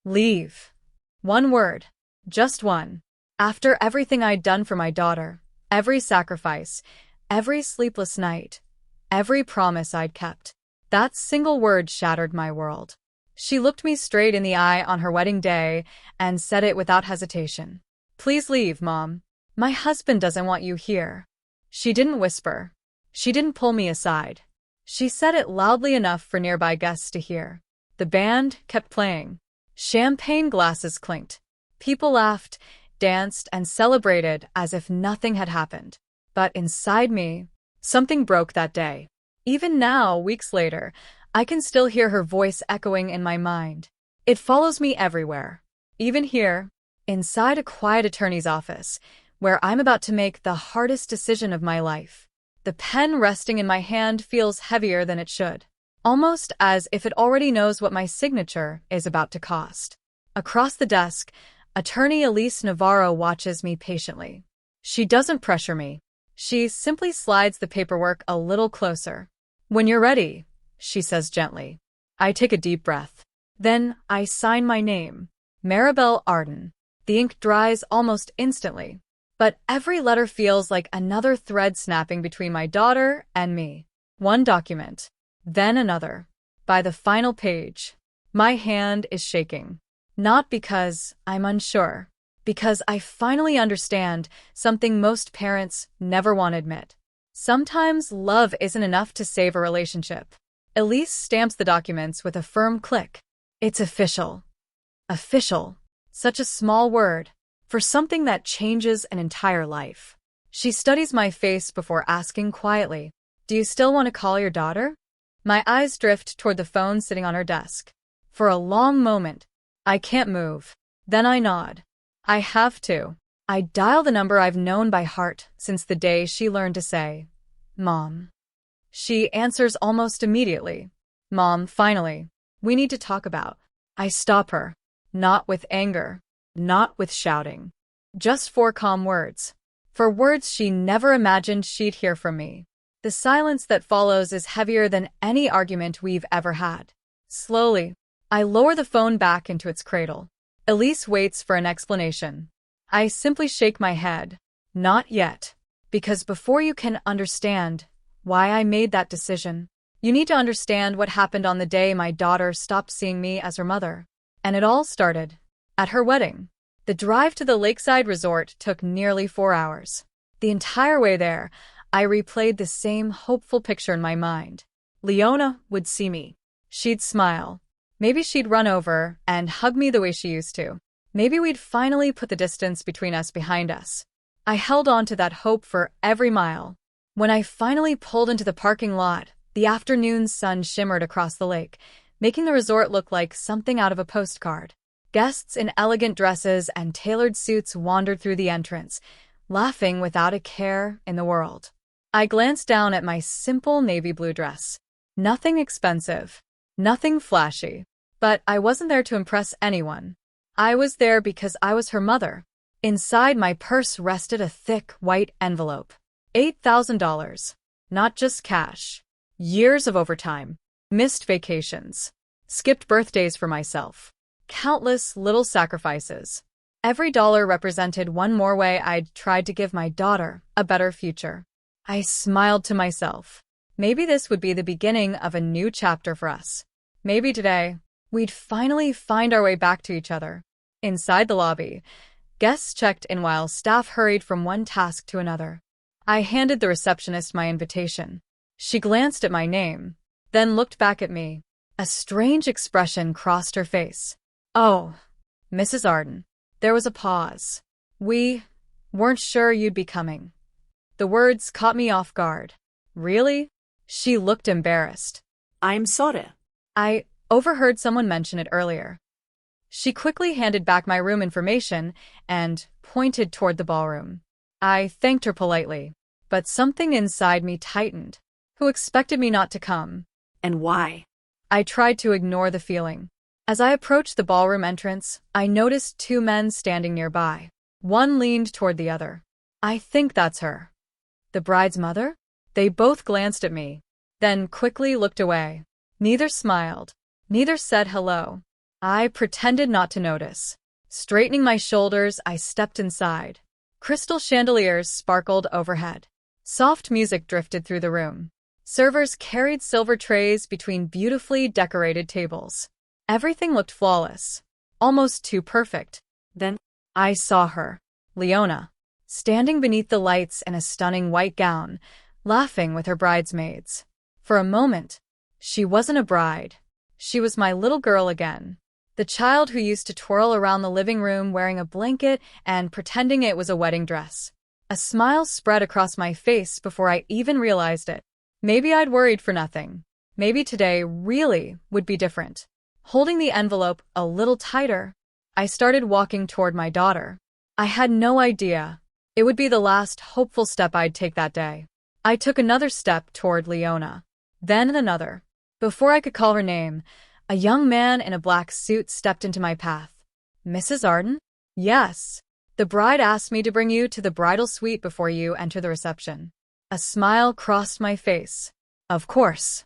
Leave. One word. Just one. After everything I'd done for my daughter, every sacrifice, every sleepless night, every promise I'd kept, that single word shattered my world. She looked me straight in the eye on her wedding day and said it without hesitation. Please leave, Mom. My husband doesn't want you here. She didn't whisper. She didn't pull me aside. She said it loudly enough for nearby guests to hear. The band kept playing. Champagne glasses clinked. People laughed, danced, and celebrated as if nothing had happened. But inside me, something broke that day. Even now, weeks later, I can still hear her voice echoing in my mind. It follows me everywhere. Even here, inside a quiet attorney's office, where I'm about to make the hardest decision of my life. The pen resting in my hand feels heavier than it should, almost as if it already knows what my signature is about to cost. Across the desk, Attorney Elise Navarro watches me patiently. She doesn't pressure me. She simply slides the paperwork a little closer. When you're ready, she says gently. I take a deep breath. Then I sign my name, Marabel Arden. The ink dries almost instantly, but every letter feels like another thread snapping between my daughter and me. One document, then another. By the final page, my hand is shaking. Not because I'm unsure, because I finally understand something most parents never want to admit. Sometimes love isn't enough to save a relationship. Elise stamps the documents with a firm click. It's official. Official. Such a small word for something that changes an entire life. She studies my face before asking quietly, "Do you still want to call your daughter?" My eyes drift toward the phone sitting on her desk. For a long moment, I can't move. Then I nod. I have to. I dial the number I've known by heart since the day she learned to say, "Mom." She answers almost immediately. "Mom, finally. We need to talk about." I stop her. Not with anger. Not with shouting. Just 4 calm words. 4 words she never imagined she'd hear from me. The silence that follows is heavier than any argument we've ever had. Slowly, I lower the phone back into its cradle. Elise waits for an explanation. I simply shake my head. Not yet. Because before you can understand why I made that decision, you need to understand what happened on the day my daughter stopped seeing me as her mother. And it all started at her wedding. The drive to the lakeside resort took nearly 4 hours. The entire way there, I replayed the same hopeful picture in my mind. Leona would see me. She'd smile. Maybe she'd run over and hug me the way she used to. Maybe we'd finally put the distance between us behind us. I held on to that hope for every mile. When I finally pulled into the parking lot, the afternoon sun shimmered across the lake, making the resort look like something out of a postcard. Guests in elegant dresses and tailored suits wandered through the entrance, laughing without a care in the world. I glanced down at my simple navy blue dress. Nothing expensive, nothing flashy. But I wasn't there to impress anyone. I was there because I was her mother. Inside my purse rested a thick, white envelope. $8,000. Not just cash. Years of overtime. Missed vacations. Skipped birthdays for myself. Countless little sacrifices. Every dollar represented one more way I'd tried to give my daughter a better future. I smiled to myself. Maybe this would be the beginning of a new chapter for us. Maybe today, we'd finally find our way back to each other. Inside the lobby, guests checked in while staff hurried from one task to another. I handed the receptionist my invitation. She glanced at my name, then looked back at me. A strange expression crossed her face. "Oh, Mrs. Arden." There was a pause. "We weren't sure you'd be coming." The words caught me off guard. "Really?" She looked embarrassed. "I'm sorry." "I overheard someone mention it earlier." She quickly handed back my room information and pointed toward the ballroom. I thanked her politely, but something inside me tightened. Who expected me not to come? And why? I tried to ignore the feeling. As I approached the ballroom entrance, I noticed 2 men standing nearby. One leaned toward the other. "I think that's her." "The bride's mother?" They both glanced at me, then quickly looked away. Neither smiled. Neither said hello. I pretended not to notice. Straightening my shoulders, I stepped inside. Crystal chandeliers sparkled overhead. Soft music drifted through the room. Servers carried silver trays between beautifully decorated tables. Everything looked flawless, almost too perfect. Then I saw her, Leona, standing beneath the lights in a stunning white gown, laughing with her bridesmaids. For a moment, she wasn't a bride. She was my little girl again. The child who used to twirl around the living room wearing a blanket and pretending it was a wedding dress. A smile spread across my face before I even realized it. Maybe I'd worried for nothing. Maybe today really would be different. Holding the envelope a little tighter, I started walking toward my daughter. I had no idea it would be the last hopeful step I'd take that day. I took another step toward Leona, then another. Before I could call her name, a young man in a black suit stepped into my path. Mrs. Arden? Yes. The bride asked me to bring you to the bridal suite before you enter the reception. A smile crossed my face. Of course.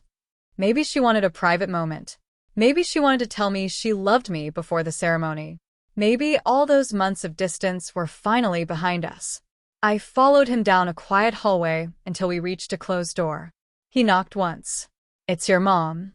Maybe she wanted a private moment. Maybe she wanted to tell me she loved me before the ceremony. Maybe all those months of distance were finally behind us. I followed him down a quiet hallway until we reached a closed door. He knocked once. It's your mom.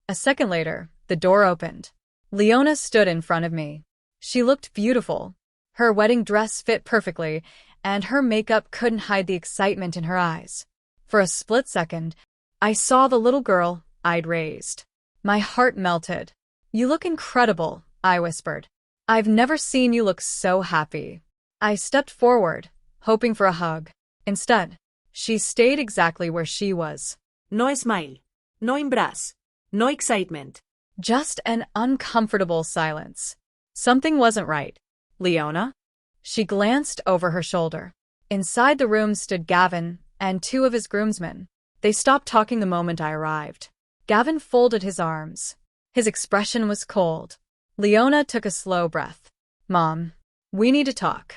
A second later, the door opened. Leona stood in front of me. She looked beautiful. Her wedding dress fit perfectly, and her makeup couldn't hide the excitement in her eyes. For a split second, I saw the little girl I'd raised. My heart melted. You look incredible, I whispered. I've never seen you look so happy. I stepped forward, hoping for a hug. Instead, she stayed exactly where she was. no smile, no embrace, no excitement. Just an uncomfortable silence. Something wasn't right. Leona? She glanced over her shoulder. Inside the room stood Gavin and two of his groomsmen. They stopped talking the moment I arrived. Gavin folded his arms. His expression was cold. Leona took a slow breath. Mom, we need to talk.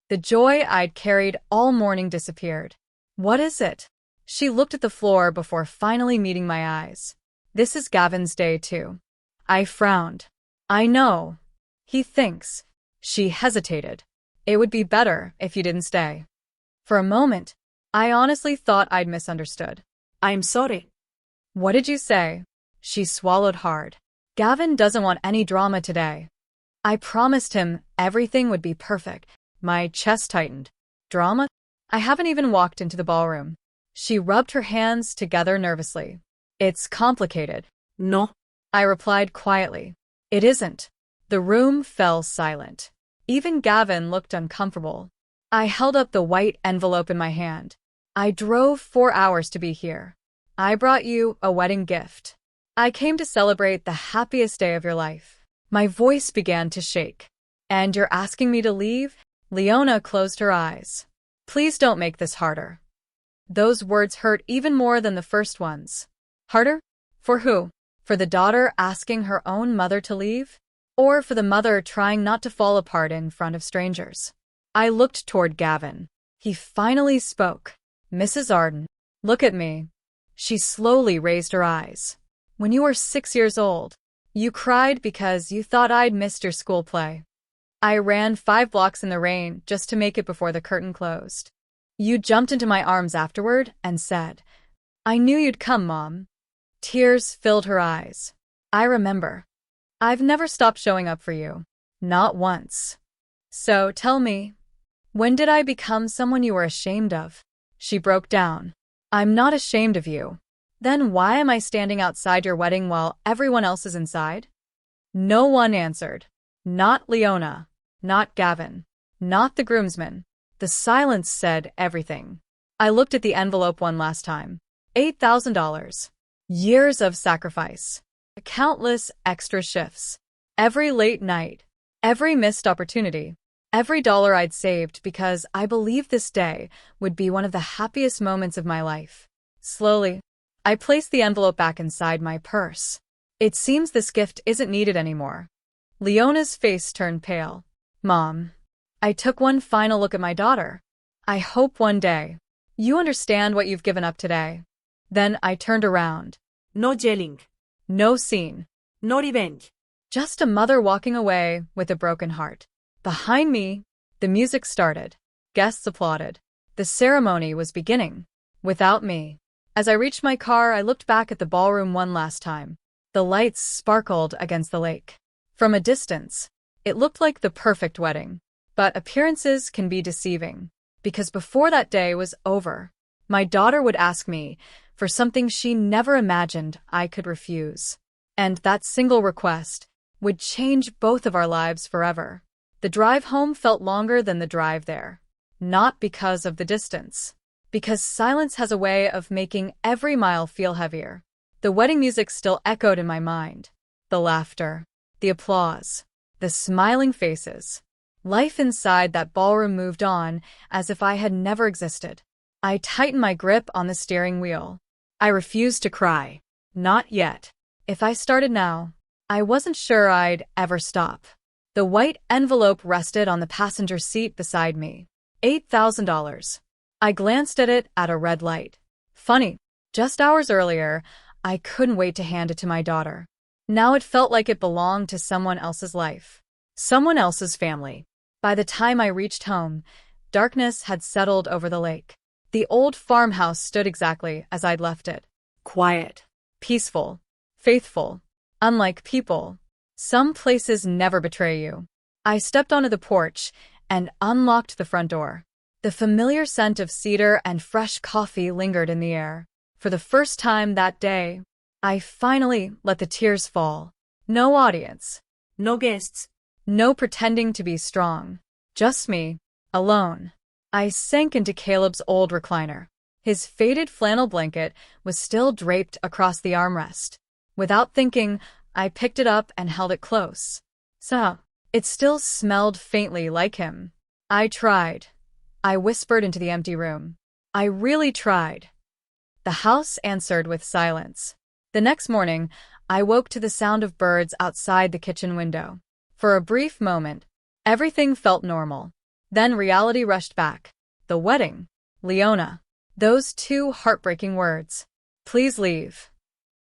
The joy I'd carried all morning disappeared. What is it? She looked at the floor before finally meeting my eyes. This is Gavin's day too. I frowned. I know. He thinks. She hesitated. It would be better if you didn't stay. For a moment, I honestly thought I'd misunderstood. I'm sorry. What did you say? She swallowed hard. Gavin doesn't want any drama today. I promised him everything would be perfect. My chest tightened. Drama? I haven't even walked into the ballroom. She rubbed her hands together nervously. It's complicated. No. I replied quietly. It isn't. The room fell silent. Even Gavin looked uncomfortable. I held up the white envelope in my hand. I drove 4 hours to be here. I brought you a wedding gift. I came to celebrate the happiest day of your life. My voice began to shake. And you're asking me to leave? Leona closed her eyes. Please don't make this harder. Those words hurt even more than the first ones. Harder? For who? For the daughter asking her own mother to leave? Or for the mother trying not to fall apart in front of strangers? I looked toward Gavin. He finally spoke. Mrs. Arden, look at me. She slowly raised her eyes. When you were 6 years old, you cried because you thought I'd missed your school play. I ran 5 blocks in the rain just to make it before the curtain closed. You jumped into my arms afterward and said, I knew you'd come, Mom. Tears filled her eyes. I remember. I've never stopped showing up for you. Not once. So tell me, when did I become someone you were ashamed of? She broke down. I'm not ashamed of you. Then why am I standing outside your wedding while everyone else is inside? No one answered. Not Leona. Not Gavin. Not the groomsmen. The silence said everything. I looked at the envelope one last time. $8,000. Years of sacrifice. Countless extra shifts. Every late night. Every missed opportunity. Every dollar I'd saved because I believed this day would be one of the happiest moments of my life. Slowly, I placed the envelope back inside my purse. It seems this gift isn't needed anymore. Leona's face turned pale. Mom, I took one final look at my daughter. I hope one day you understand what you've given up today. Then I turned around. No yelling. No scene. No revenge. Just a mother walking away with a broken heart. Behind me, the music started. Guests applauded. The ceremony was beginning. Without me. As I reached my car, I looked back at the ballroom one last time. The lights sparkled against the lake. From a distance, it looked like the perfect wedding. But appearances can be deceiving. Because before that day was over, my daughter would ask me for something she never imagined I could refuse. And that single request would change both of our lives forever. The drive home felt longer than the drive there. Not because of the distance. Because silence has a way of making every mile feel heavier. The wedding music still echoed in my mind. The laughter, the applause, the smiling faces. Life inside that ballroom moved on as if I had never existed. I tightened my grip on the steering wheel. I refused to cry. Not yet. If I started now, I wasn't sure I'd ever stop. The white envelope rested on the passenger seat beside me. $8,000. I glanced at it at a red light. Funny, just hours earlier, I couldn't wait to hand it to my daughter. Now it felt like it belonged to someone else's life. Someone else's family. By the time I reached home, darkness had settled over the lake. The old farmhouse stood exactly as I'd left it. Quiet. Peaceful. Faithful. Unlike people, some places never betray you. I stepped onto the porch and unlocked the front door. The familiar scent of cedar and fresh coffee lingered in the air. For the first time that day, I finally let the tears fall. No audience. No guests. No pretending to be strong. Just me. Alone. I sank into Caleb's old recliner. His faded flannel blanket was still draped across the armrest. Without thinking, I picked it up and held it close. So, it still smelled faintly like him. I tried. I whispered into the empty room. I really tried. The house answered with silence. The next morning, I woke to the sound of birds outside the kitchen window. For a brief moment, everything felt normal. Then reality rushed back. The wedding. Leona. Those two heartbreaking words. Please leave.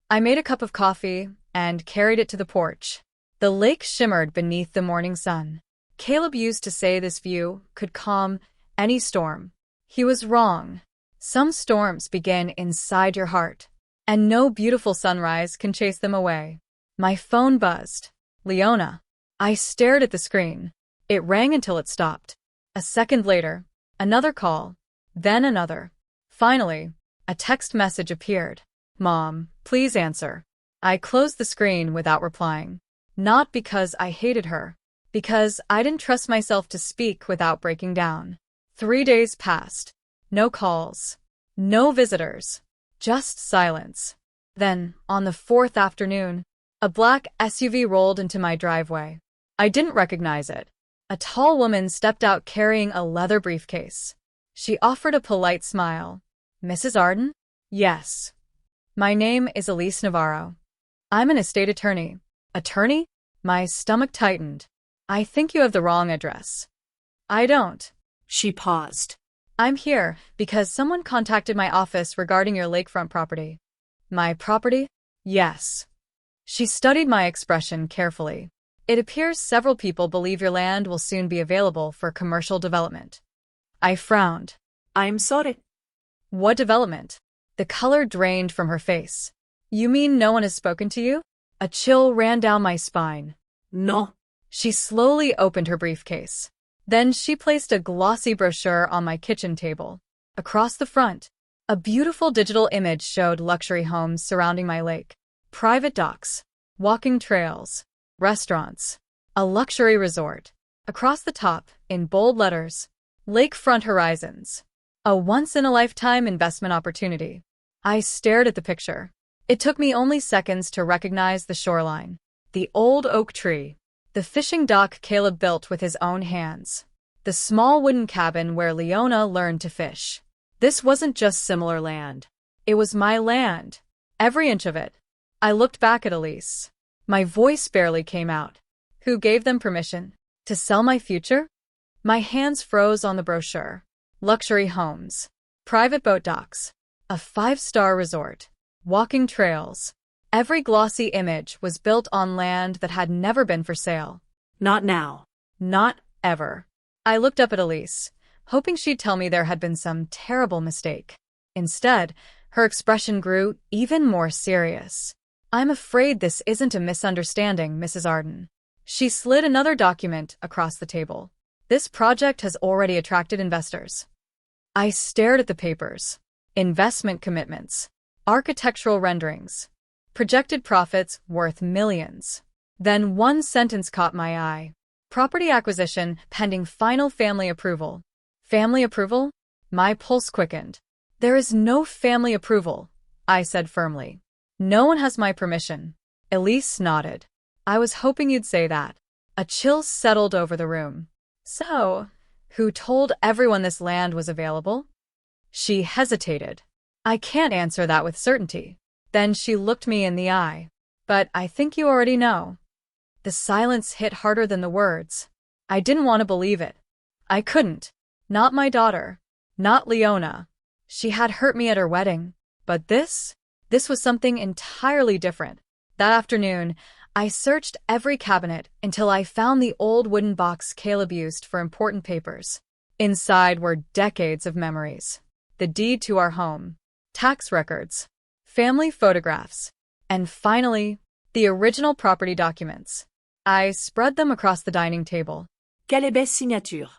I made a cup of coffee and carried it to the porch. The lake shimmered beneath the morning sun. Caleb used to say this view could calm any storm. He was wrong. Some storms begin inside your heart, and no beautiful sunrise can chase them away. My phone buzzed. Leona. I stared at the screen. It rang until it stopped. A second later, another call, then another. Finally, a text message appeared. Mom, please answer. I closed the screen without replying. Not because I hated her, because I didn't trust myself to speak without breaking down. 3 days passed. No calls. No visitors. Just silence. Then, on the fourth afternoon, a black SUV rolled into my driveway. I didn't recognize it. A tall woman stepped out carrying a leather briefcase. She offered a polite smile. Mrs. Arden? Yes. My name is Elise Navarro. I'm an estate attorney. Attorney? My stomach tightened. I think you have the wrong address. I don't. She paused. I'm here because someone contacted my office regarding your lakefront property. My property? Yes. She studied my expression carefully. It appears several people believe your land will soon be available for commercial development. I frowned. I'm sorry. What development? The color drained from her face. You mean no one has spoken to you? A chill ran down my spine. No. She slowly opened her briefcase. Then she placed a glossy brochure on my kitchen table. Across the front, a beautiful digital image showed luxury homes surrounding my lake. Private docks, walking trails, restaurants, a luxury resort. Across the top, in bold letters, lakefront horizons. A once-in-a-lifetime investment opportunity. I stared at the picture. It took me only seconds to recognize the shoreline. The old oak tree. The fishing dock Caleb built with his own hands. The small wooden cabin where Leona learned to fish. This wasn't just similar land. It was my land. Every inch of it. I looked back at Elise. My voice barely came out. Who gave them permission? To sell my future? My hands froze on the brochure. Luxury homes. Private boat docks. A 5-star resort. Walking trails. Every glossy image was built on land that had never been for sale. Not now. Not ever. I looked up at Elise, hoping she'd tell me there had been some terrible mistake. Instead, her expression grew even more serious. I'm afraid this isn't a misunderstanding, Mrs. Arden. She slid another document across the table. This project has already attracted investors. I stared at the papers. Investment commitments. Architectural renderings. Projected profits worth millions. Then one sentence caught my eye. Property acquisition pending final family approval. Family approval? My pulse quickened. There is no family approval, I said firmly. No one has my permission. Elise nodded. I was hoping you'd say that. A chill settled over the room. So, who told everyone this land was available? She hesitated. I can't answer that with certainty. Then she looked me in the eye. But I think you already know. The silence hit harder than the words. I didn't want to believe it. I couldn't. Not my daughter. Not Leona. She had hurt me at her wedding. But this was something entirely different. That afternoon, I searched every cabinet until I found the old wooden box Caleb used for important papers. Inside were decades of memories. The deed to our home. Tax records. Family photographs. And finally, the original property documents. I spread them across the dining table. Quelle belle signature.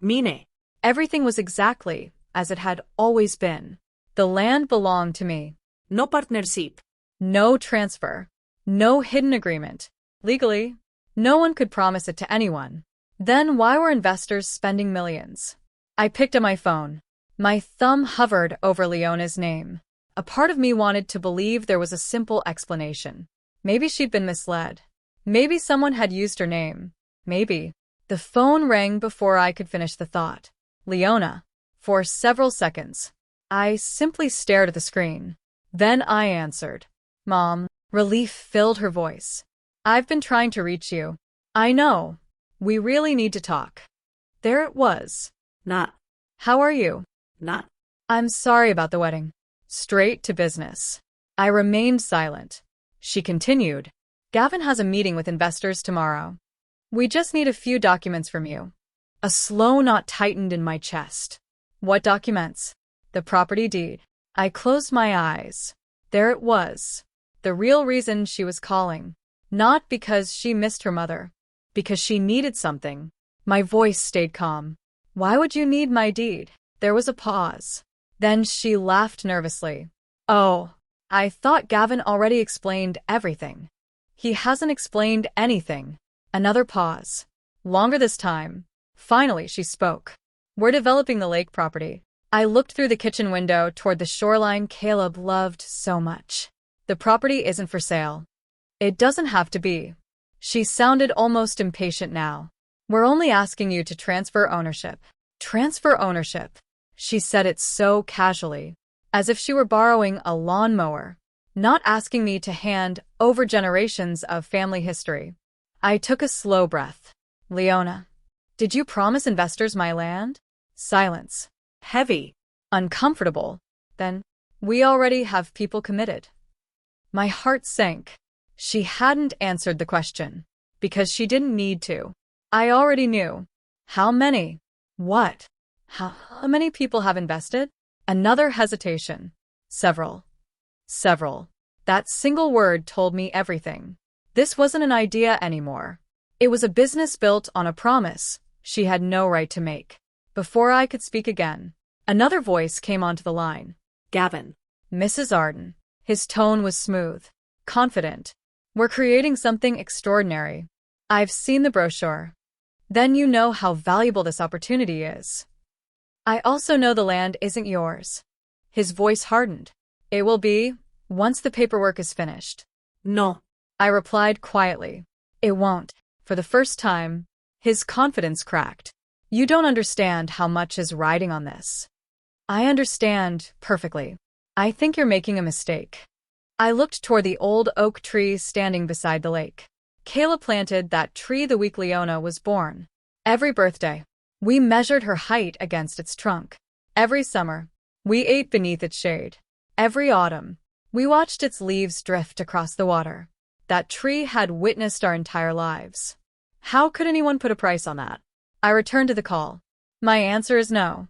Mine. Everything was exactly as it had always been. The land belonged to me. No partnership. No transfer. No hidden agreement. Legally, no one could promise it to anyone. Then why were investors spending millions? I picked up my phone. My thumb hovered over Leona's name. A part of me wanted to believe there was a simple explanation. Maybe she'd been misled. Maybe someone had used her name. Maybe. The phone rang before I could finish the thought. Leona. For several seconds. I simply stared at the screen. Then I answered. Mom. Relief filled her voice. I've been trying to reach you. I know. We really need to talk. There it was. Not. How are you? Not. I'm sorry about the wedding. Straight to business. I remained silent. She continued. Gavin has a meeting with investors tomorrow. We just need a few documents from you. A slow knot tightened in my chest. What documents? The property deed. I closed my eyes. There it was. The real reason she was calling. Not because she missed her mother. Because she needed something. My voice stayed calm. Why would you need my deed? There was a pause. Then she laughed nervously. Oh, I thought Gavin already explained everything. He hasn't explained anything. Another pause. Longer this time. Finally, she spoke. We're developing the lake property. I looked through the kitchen window toward the shoreline Caleb loved so much. The property isn't for sale. It doesn't have to be. She sounded almost impatient now. We're only asking you to transfer ownership. Transfer ownership. She said it so casually, as if she were borrowing a lawnmower, not asking me to hand over generations of family history. I took a slow breath. Leona, did you promise investors my land? Silence. Heavy. Uncomfortable. Then, we already have people committed. My heart sank. She hadn't answered the question. Because she didn't need to. I already knew. How many? What? How many people have invested? Another hesitation. Several. Several. That single word told me everything. This wasn't an idea anymore. It was a business built on a promise she had no right to make. Before I could speak again, another voice came onto the line. Gavin. Mrs. Arden. His tone was smooth, confident. We're creating something extraordinary. I've seen the brochure. Then you know how valuable this opportunity is. I also know the land isn't yours. His voice hardened. It will be, once the paperwork is finished. No. I replied quietly. It won't. For the first time, his confidence cracked. You don't understand how much is riding on this. I understand perfectly. I think you're making a mistake. I looked toward the old oak tree standing beside the lake. Kayla planted that tree the week Leona was born. Every birthday, we measured her height against its trunk. Every summer, we ate beneath its shade. Every autumn, We watched its leaves drift across the water. That tree had witnessed our entire lives. How could anyone put a price on that? I returned to the call. My answer is no.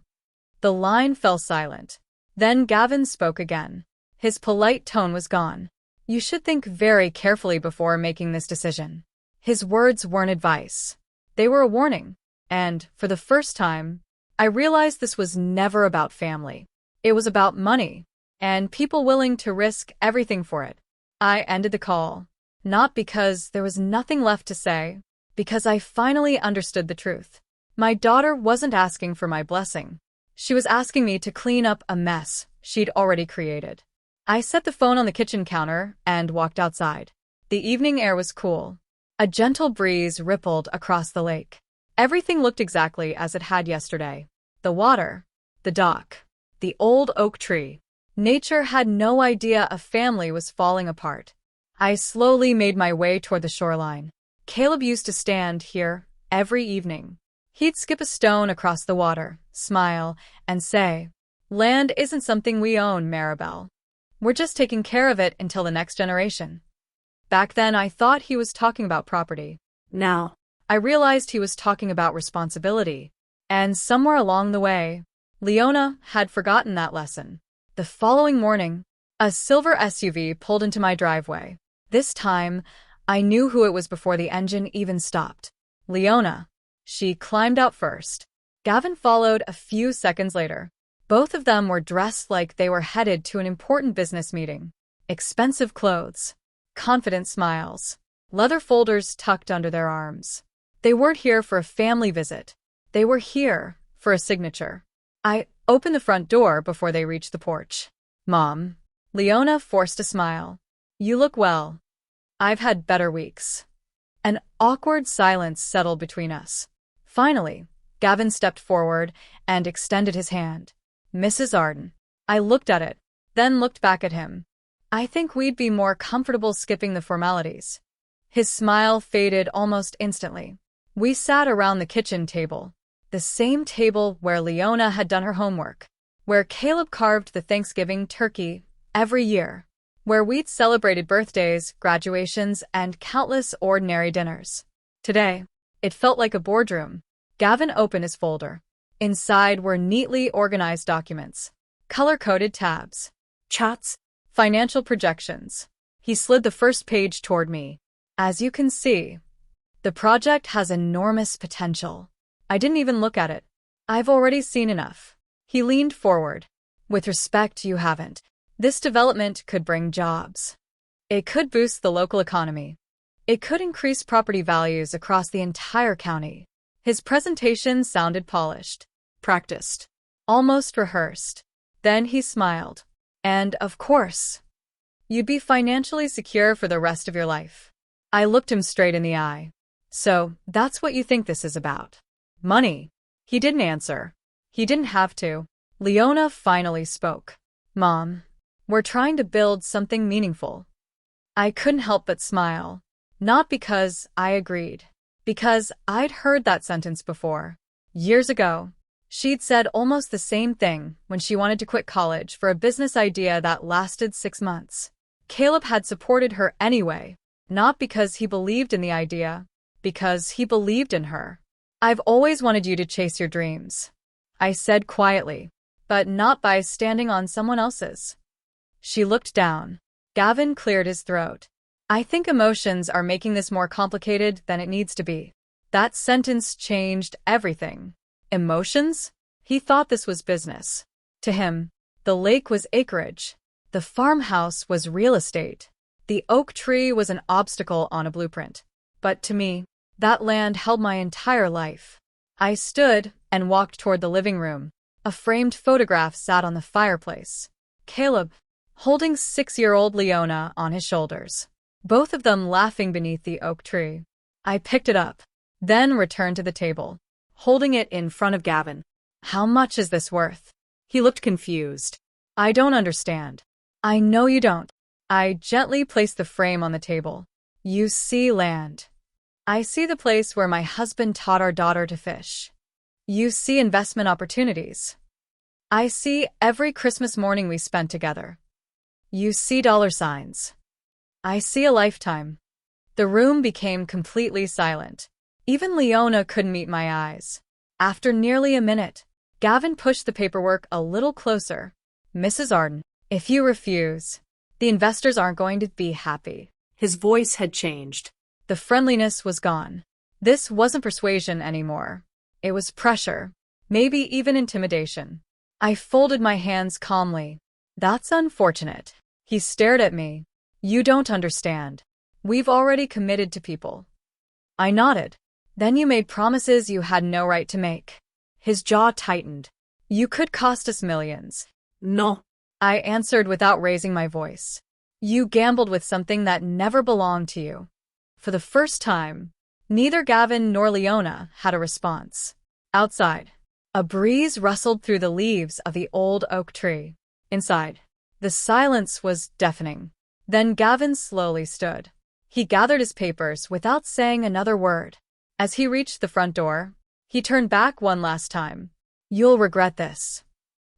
The line fell silent. Then Gavin spoke again. His polite tone was gone. You should think very carefully before making this decision. His words weren't advice. They were a warning. And, for the first time, I realized this was never about family. It was about money, and people willing to risk everything for it. I ended the call. Not because there was nothing left to say, because I finally understood the truth. My daughter wasn't asking for my blessing. She was asking me to clean up a mess she'd already created. I set the phone on the kitchen counter and walked outside. The evening air was cool. A gentle breeze rippled across the lake. Everything looked exactly as it had yesterday. The water, the dock, the old oak tree. Nature had no idea a family was falling apart. I slowly made my way toward the shoreline. Caleb used to stand here every evening. He'd skip a stone across the water, smile, and say, "Land isn't something we own, Marabel. We're just taking care of it until the next generation." Back then, I thought he was talking about property. Now, I realized he was talking about responsibility. And somewhere along the way, Leona had forgotten that lesson. The following morning, a silver SUV pulled into my driveway. This time, I knew who it was before the engine even stopped. Leona. She climbed out first. Gavin followed a few seconds later. Both of them were dressed like they were headed to an important business meeting. Expensive clothes, confident smiles, leather folders tucked under their arms. They weren't here for a family visit. They were here for a signature. I opened the front door before they reached the porch. "Mom." Leona forced a smile. "You look well. I've had better weeks." An awkward silence settled between us. Finally, Gavin stepped forward and extended his hand. "Mrs. Arden." I looked at it, then looked back at him. "I think we'd be more comfortable skipping the formalities." His smile faded almost instantly. We sat around the kitchen table, the same table where Leona had done her homework, where Caleb carved the Thanksgiving turkey every year, where we'd celebrated birthdays, graduations, and countless ordinary dinners. Today, it felt like a boardroom. Gavin opened his folder. Inside were neatly organized documents, color-coded tabs, charts, financial projections. He slid the first page toward me. "As you can see, the project has enormous potential." I didn't even look at it. "I've already seen enough." He leaned forward. "With respect, you haven't. This development could bring jobs. It could boost the local economy. It could increase property values across the entire county." His presentation sounded polished, practiced, almost rehearsed. Then he smiled. "And, of course, you'd be financially secure for the rest of your life." I looked him straight in the eye. "So, that's what you think this is about? Money?" He didn't answer. He didn't have to. Leona finally spoke. "Mom, we're trying to build something meaningful." I couldn't help but smile. Not because I agreed. Because I'd heard that sentence before. Years ago, she'd said almost the same thing when she wanted to quit college for a business idea that lasted 6 months. Caleb had supported her anyway, not because he believed in the idea, because he believed in her. "I've always wanted you to chase your dreams," I said quietly, "but not by standing on someone else's." She looked down. Gavin cleared his throat. "I think emotions are making this more complicated than it needs to be." That sentence changed everything. Emotions? He thought this was business. To him, the lake was acreage. The farmhouse was real estate. The oak tree was an obstacle on a blueprint. But to me, that land held my entire life. I stood and walked toward the living room. A framed photograph sat on the fireplace. Caleb, holding 6-year-old Leona on his shoulders, both of them laughing beneath the oak tree. I picked it up, then returned to the table, holding it in front of Gavin. "How much is this worth?" He looked confused. "I don't understand." "I know you don't." I gently placed the frame on the table. "You see land. I see the place where my husband taught our daughter to fish. You see investment opportunities. I see every Christmas morning we spent together. You see dollar signs. I see a lifetime. The room became completely silent. Even Leona couldn't meet my eyes. After nearly a minute, Gavin pushed the paperwork a little closer. Mrs. Arden, if you refuse, the investors aren't going to be happy. His voice had changed. The friendliness was gone. This wasn't persuasion anymore. It was pressure, maybe even intimidation. I folded my hands calmly. That's unfortunate. He stared at me. You don't understand. We've already committed to people. I nodded. Then you made promises you had no right to make. His jaw tightened. You could cost us millions. No. I answered without raising my voice. You gambled with something that never belonged to you. For the first time, neither Gavin nor Leona had a response. Outside, a breeze rustled through the leaves of the old oak tree. Inside, the silence was deafening. Then Gavin slowly stood. He gathered his papers without saying another word. As he reached the front door, he turned back one last time. You'll regret this.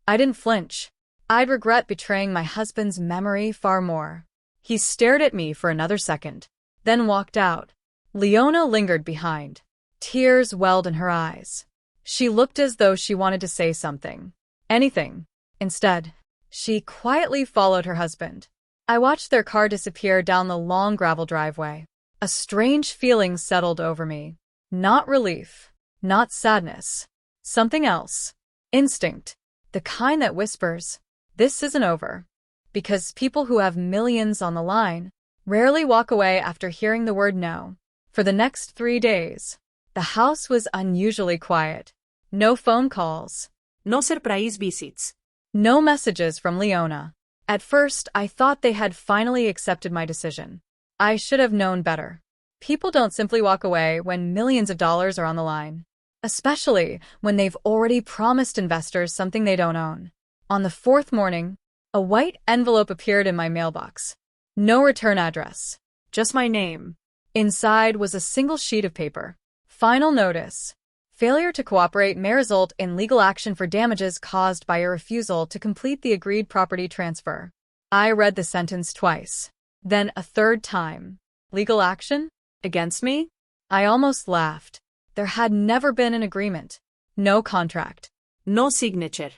I didn't flinch. I'd regret betraying my husband's memory far more. He stared at me for another second, then walked out. Leona lingered behind. Tears welled in her eyes. She looked as though she wanted to say something. Anything. Instead, she quietly followed her husband. I watched their car disappear down the long gravel driveway. A strange feeling settled over me. Not relief, not sadness. Something else. Instinct. The kind that whispers, this isn't over. Because people who have millions on the line rarely walk away after hearing the word no. For the next 3 days, the house was unusually quiet. No phone calls. No surprise visits. No messages from Leona. At first, I thought they had finally accepted my decision. I should have known better. People don't simply walk away when millions of dollars are on the line. Especially when they've already promised investors something they don't own. On the 4th morning, a white envelope appeared in my mailbox. No return address. Just my name. Inside was a single sheet of paper. Final notice. Failure to cooperate may result in legal action for damages caused by your refusal to complete the agreed property transfer. I read the sentence twice. Then a third time. Legal action? Against me? I almost laughed. There had never been an agreement. No contract. No signature.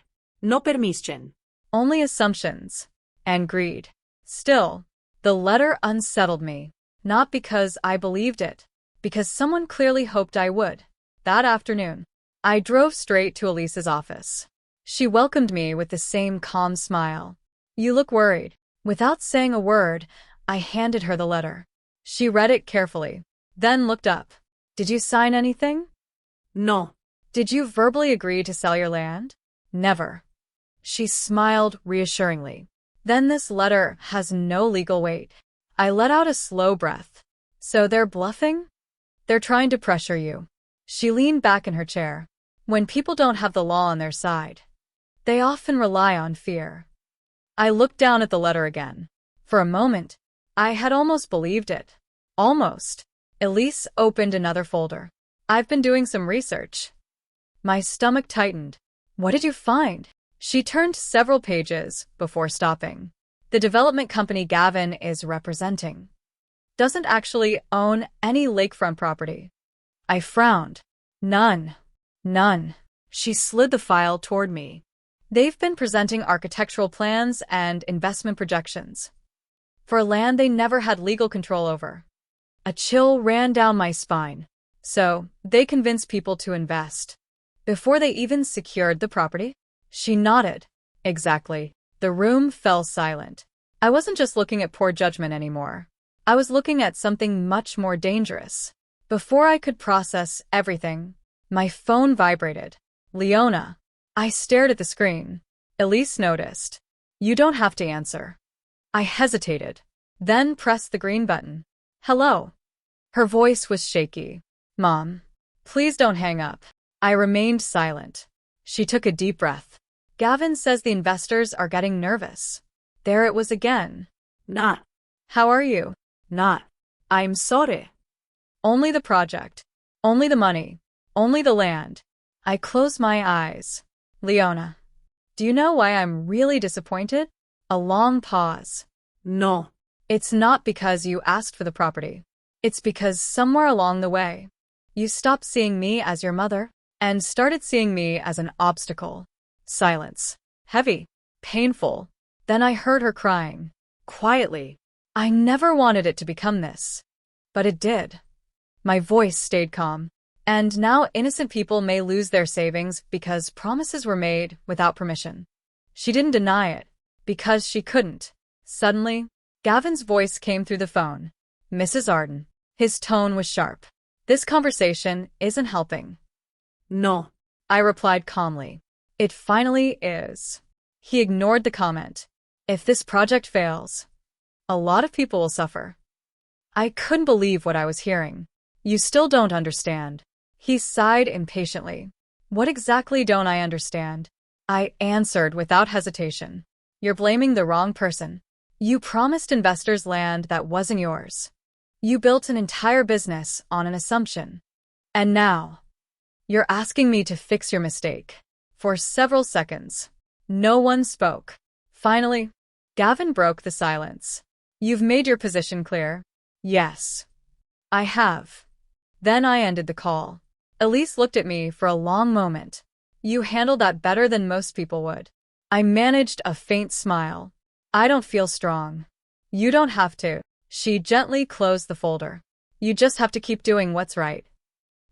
No permission. Only assumptions. And greed. Still, the letter unsettled me. Not because I believed it. Because someone clearly hoped I would. That afternoon, I drove straight to Elise's office. She welcomed me with the same calm smile. You look worried. Without saying a word, I handed her the letter. She read it carefully, then looked up. Did you sign anything? No. Did you verbally agree to sell your land? Never. She smiled reassuringly. Then this letter has no legal weight. I let out a slow breath. So they're bluffing? They're trying to pressure you. She leaned back in her chair. When people don't have the law on their side, they often rely on fear. I looked down at the letter again. For a moment, I had almost believed it. Almost. Elise opened another folder. I've been doing some research. My stomach tightened. What did you find? She turned several pages before stopping. The development company Gavin is representing doesn't actually own any lakefront property. I frowned. None. None. She slid the file toward me. They've been presenting architectural plans and investment projections for land they never had legal control over. A chill ran down my spine. So, they convinced people to invest before they even secured the property? She nodded. Exactly. The room fell silent. I wasn't just looking at poor judgment anymore. I was looking at something much more dangerous. Before I could process everything, my phone vibrated. Leona. I stared at the screen. Elise noticed. You don't have to answer. I hesitated, then pressed the green button. Hello. Her voice was shaky. Mom, please don't hang up. I remained silent. She took a deep breath. Gavin says the investors are getting nervous. There it was again. Not. How are you? Not. I'm sorry. Only the project. Only the money. Only the land. I closed my eyes. Leona, do you know why I'm really disappointed? A long pause. No. It's not because you asked for the property. It's because somewhere along the way, you stopped seeing me as your mother and started seeing me as an obstacle. Silence. Heavy. Painful. Then I heard her crying. Quietly. I never wanted it to become this. But it did. My voice stayed calm. And now innocent people may lose their savings because promises were made without permission. She didn't deny it, because she couldn't. Suddenly, Gavin's voice came through the phone. Mrs. Arden. His tone was sharp. This conversation isn't helping. No. I replied calmly. It finally is. He ignored the comment. If this project fails, a lot of people will suffer. I couldn't believe what I was hearing. You still don't understand. He sighed impatiently. What exactly don't I understand? I answered without hesitation. You're blaming the wrong person. You promised investors land that wasn't yours. You built an entire business on an assumption. And now, you're asking me to fix your mistake. For several seconds, no one spoke. Finally, Gavin broke the silence. You've made your position clear. Yes, I have. Then I ended the call. Elise looked at me for a long moment. You handled that better than most people would. I managed a faint smile. I don't feel strong. You don't have to. She gently closed the folder. You just have to keep doing what's right.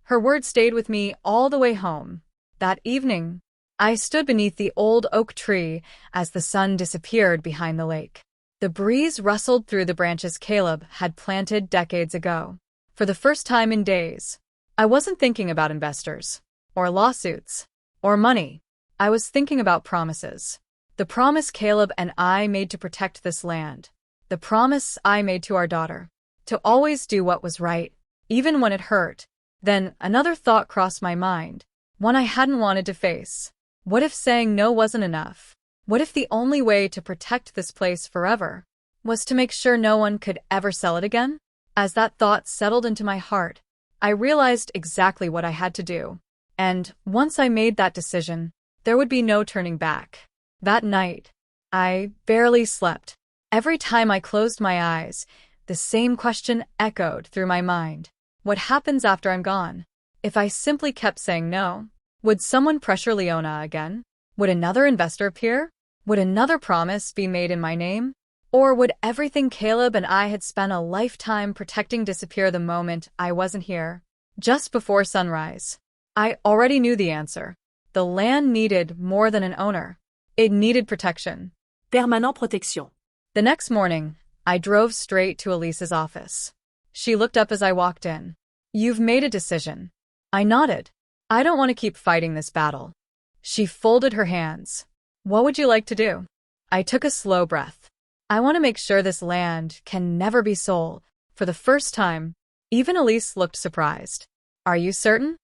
Her words stayed with me all the way home. That evening, I stood beneath the old oak tree as the sun disappeared behind the lake. The breeze rustled through the branches Caleb had planted decades ago. For the first time in days, I wasn't thinking about investors, or lawsuits, or money. I was thinking about promises. The promise Caleb and I made to protect this land. The promise I made to our daughter. To always do what was right, even when it hurt. Then another thought crossed my mind, one I hadn't wanted to face. What if saying no wasn't enough? What if the only way to protect this place forever was to make sure no one could ever sell it again? As that thought settled into my heart, I realized exactly what I had to do. And once I made that decision, there would be no turning back. That night, I barely slept. Every time I closed my eyes, the same question echoed through my mind. What happens after I'm gone? If I simply kept saying no, would someone pressure Leona again? Would another investor appear? Would another promise be made in my name? Or would everything Caleb and I had spent a lifetime protecting disappear the moment I wasn't here? Just before sunrise, I already knew the answer. The land needed more than an owner. It needed protection. Permanent protection. The next morning, I drove straight to Elise's office. She looked up as I walked in. You've made a decision. I nodded. I don't want to keep fighting this battle. She folded her hands. What would you like to do? I took a slow breath. I want to make sure this land can never be sold. For the first time, even Elise looked surprised. Are you certain?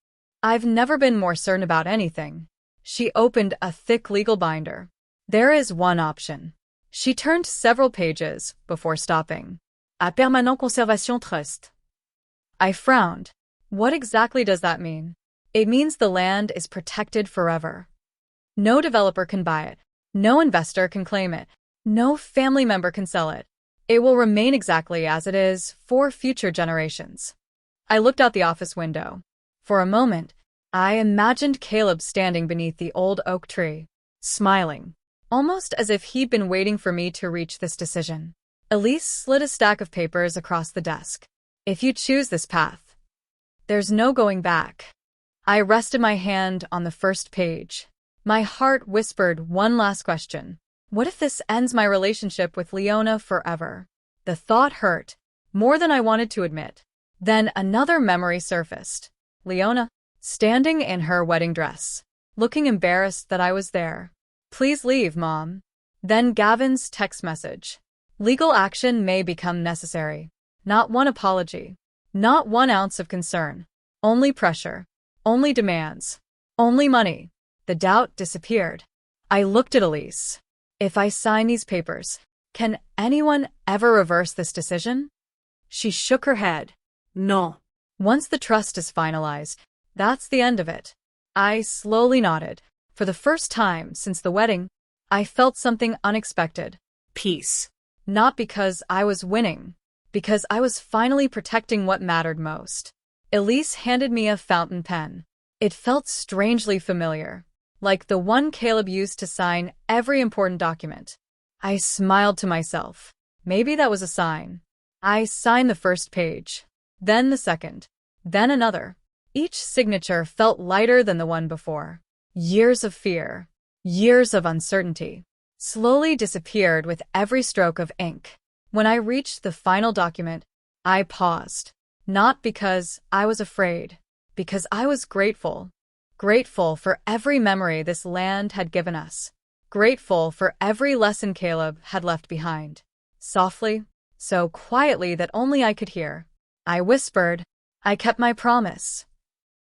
I've never been more certain about anything. She opened a thick legal binder. There is one option. She turned several pages before stopping. À permanent conservation trust. I frowned. What exactly does that mean? It means the land is protected forever. No developer can buy it. No investor can claim it. No family member can sell it. It will remain exactly as it is for future generations. I looked out the office window. For a moment, I imagined Caleb standing beneath the old oak tree, smiling, almost as if he'd been waiting for me to reach this decision. Elise slid a stack of papers across the desk. If you choose this path, there's no going back. I rested my hand on the first page. My heart whispered one last question. What if this ends my relationship with Leona forever? The thought hurt, more than I wanted to admit. Then another memory surfaced. Leona, standing in her wedding dress, looking embarrassed that I was there. Please leave, Mom. Then Gavin's text message. Legal action may become necessary. Not one apology. Not 1 ounce of concern. Only pressure. Only demands. Only money. The doubt disappeared. I looked at Elise. If I sign these papers, can anyone ever reverse this decision? She shook her head. No. Once the trust is finalized, that's the end of it. I slowly nodded. For the first time since the wedding, I felt something unexpected. Peace. Not because I was winning, because I was finally protecting what mattered most. Elise handed me a fountain pen. It felt strangely familiar, like the one Caleb used to sign every important document. I smiled to myself. Maybe that was a sign. I signed the first page, then the second, then another. Each signature felt lighter than the one before. Years of fear, years of uncertainty, slowly disappeared with every stroke of ink. When I reached the final document, I paused. Not because I was afraid, because I was grateful. Grateful for every memory this land had given us. Grateful for every lesson Caleb had left behind. Softly, so quietly that only I could hear, I whispered, I kept my promise.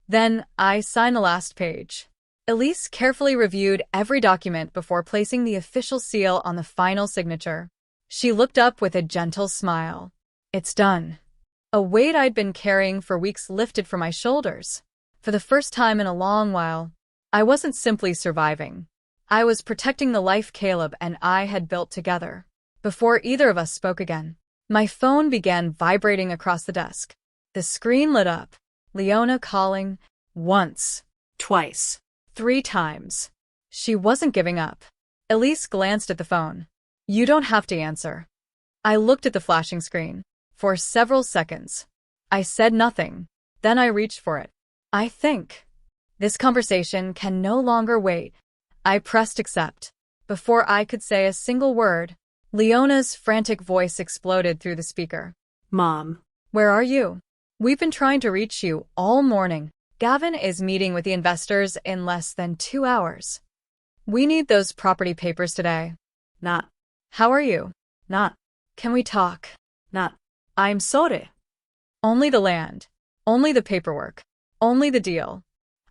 Then I signed the last page. Elise carefully reviewed every document before placing the official seal on the final signature. She looked up with a gentle smile. It's done. A weight I'd been carrying for weeks lifted from my shoulders. For the first time in a long while, I wasn't simply surviving. I was protecting the life Caleb and I had built together. Before either of us spoke again, my phone began vibrating across the desk. The screen lit up. Leona calling. Once. Twice. 3 times. She wasn't giving up. Elise glanced at the phone. You don't have to answer. I looked at the flashing screen. For several seconds. I said nothing. Then I reached for it. I think. This conversation can no longer wait. I pressed accept. Before I could say a single word, Leona's frantic voice exploded through the speaker. Mom. Where are you? We've been trying to reach you all morning. Gavin is meeting with the investors in less than 2 hours. We need those property papers today. Not. How are you? Not. Can we talk? Not. I'm sorry. Only the land. Only the paperwork. Only the deal.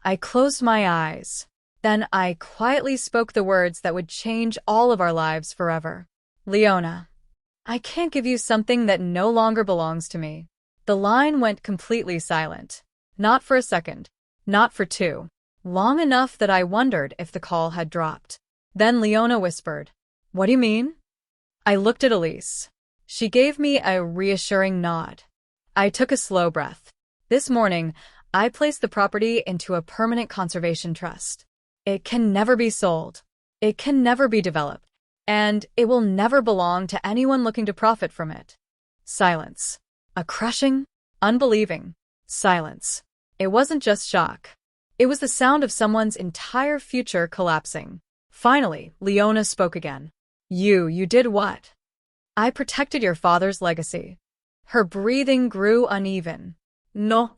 I closed my eyes. Then I quietly spoke the words that would change all of our lives forever. Leona, I can't give you something that no longer belongs to me. The line went completely silent. Not for a second. Not for 2. Long enough that I wondered if the call had dropped. Then Leona whispered, What do you mean? I looked at Elise. She gave me a reassuring nod. I took a slow breath. This morning, I placed the property into a permanent conservation trust. It can never be sold. It can never be developed. And it will never belong to anyone looking to profit from it. Silence. A crushing, unbelieving silence. It wasn't just shock. It was the sound of someone's entire future collapsing. Finally, Leona spoke again. You did what? I protected your father's legacy. Her breathing grew uneven. No.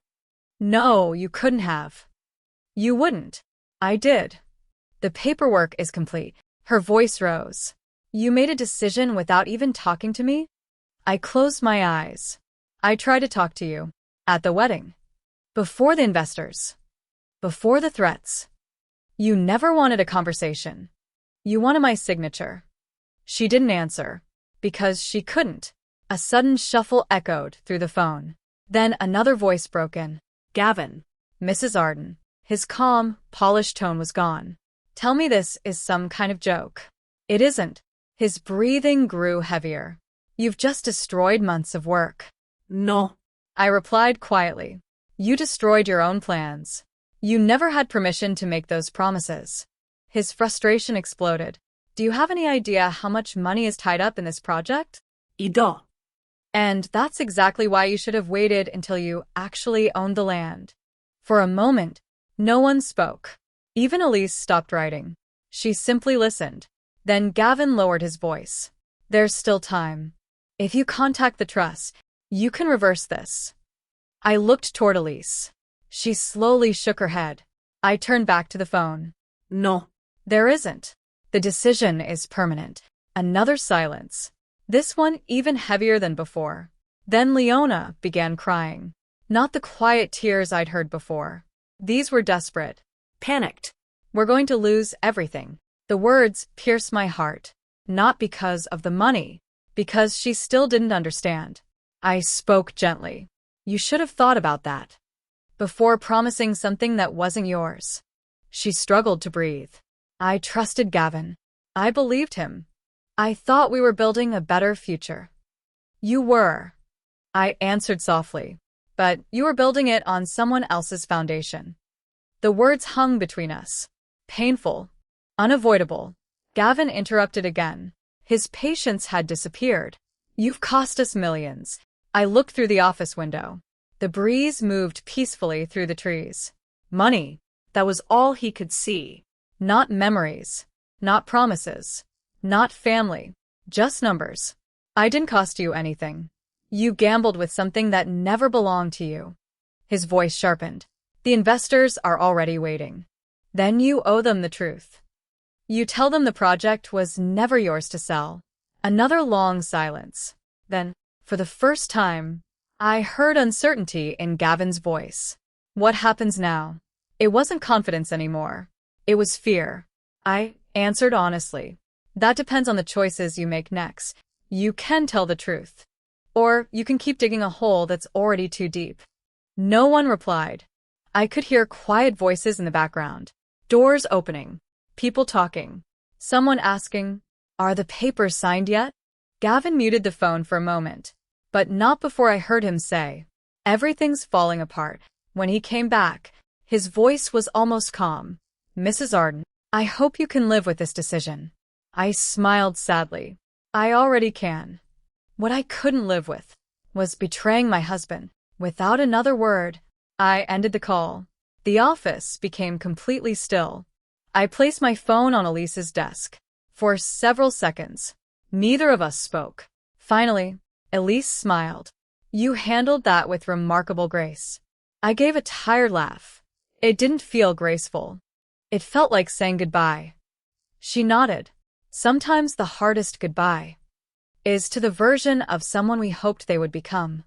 No, you couldn't have. You wouldn't. I did. The paperwork is complete. Her voice rose. You made a decision without even talking to me? I closed my eyes. I tried to talk to you. At the wedding. Before the investors. Before the threats. You never wanted a conversation. You wanted my signature. She didn't answer. Because she couldn't. A sudden shuffle echoed through the phone. Then another voice broke in. Gavin. Mrs. Arden. His calm, polished tone was gone. Tell me this is some kind of joke. It isn't. His breathing grew heavier. You've just destroyed months of work. No. I replied quietly. You destroyed your own plans. You never had permission to make those promises. His frustration exploded. Do you have any idea how much money is tied up in this project? Ido. And that's exactly why you should have waited until you actually owned the land. For a moment, no one spoke. Even Elise stopped writing. She simply listened. Then Gavin lowered his voice. There's still time. If you contact the trust, you can reverse this. I looked toward Elise. She slowly shook her head. I turned back to the phone. No. There isn't. The decision is permanent. Another silence. This one even heavier than before. Then Leona began crying. Not the quiet tears I'd heard before. These were desperate. Panicked. We're going to lose everything. The words pierced my heart. Not because of the money. Because she still didn't understand. I spoke gently. You should have thought about that. Before promising something that wasn't yours. She struggled to breathe. I trusted Gavin. I believed him. I thought we were building a better future. You were, I answered softly, but you were building it on someone else's foundation. The words hung between us. Painful, unavoidable. Gavin interrupted again. His patience had disappeared. You've cost us millions. I looked through the office window. The breeze moved peacefully through the trees. Money. That was all he could see. Not memories. Not promises. Not family. Just numbers. I didn't cost you anything. You gambled with something that never belonged to you. His voice sharpened. The investors are already waiting. Then you owe them the truth. You tell them the project was never yours to sell. Another long silence. Then, for the first time, I heard uncertainty in Gavin's voice. What happens now? It wasn't confidence anymore. It was fear. I answered honestly. That depends on the choices you make next. You can tell the truth. Or you can keep digging a hole that's already too deep. No one replied. I could hear quiet voices in the background. Doors opening. People talking. Someone asking, "Are the papers signed yet?" Gavin muted the phone for a moment, but not before I heard him say, "Everything's falling apart." When he came back, his voice was almost calm. "Mrs. Arden, I hope you can live with this decision." I smiled sadly. I already can. What I couldn't live with was betraying my husband. Without another word, I ended the call. The office became completely still. I placed my phone on Elise's desk. For several seconds, neither of us spoke. Finally, Elise smiled. "You handled that with remarkable grace." I gave a tired laugh. It didn't feel graceful. It felt like saying goodbye. She nodded. Sometimes the hardest goodbye is to the version of someone we hoped they would become.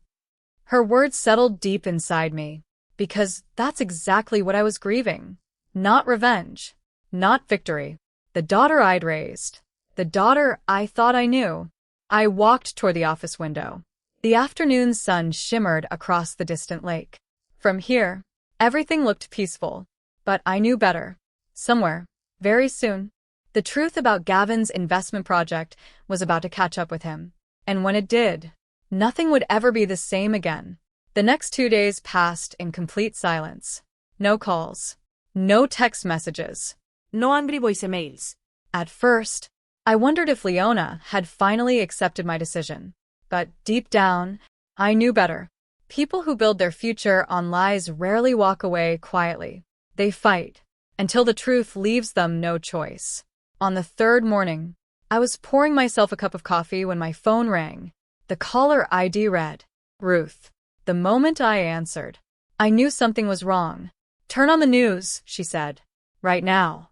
Her words settled deep inside me, because that's exactly what I was grieving. Not revenge. Not victory. The daughter I'd raised. The daughter I thought I knew. I walked toward the office window. The afternoon sun shimmered across the distant lake. From here, everything looked peaceful. But I knew better. Somewhere, very soon, the truth about Gavin's investment project was about to catch up with him. And when it did, nothing would ever be the same again. The next 2 days passed in complete silence. No calls. No text messages. No angry voicemails. At first, I wondered if Leona had finally accepted my decision. But deep down, I knew better. People who build their future on lies rarely walk away quietly. They fight until the truth leaves them no choice. On the third morning, I was pouring myself a cup of coffee when my phone rang. The caller ID read, "Ruth." The moment I answered, I knew something was wrong. "Turn on the news," she said. "Right now."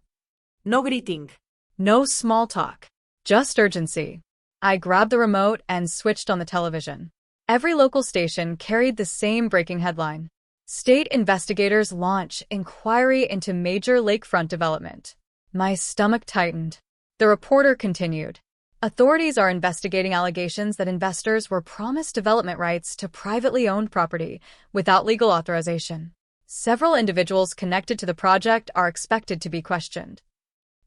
No greeting. No small talk. Just urgency. I grabbed the remote and switched on the television. Every local station carried the same breaking headline. State investigators launch inquiry into major lakefront development. My stomach tightened. The reporter continued. Authorities are investigating allegations that investors were promised development rights to privately owned property without legal authorization. Several individuals connected to the project are expected to be questioned.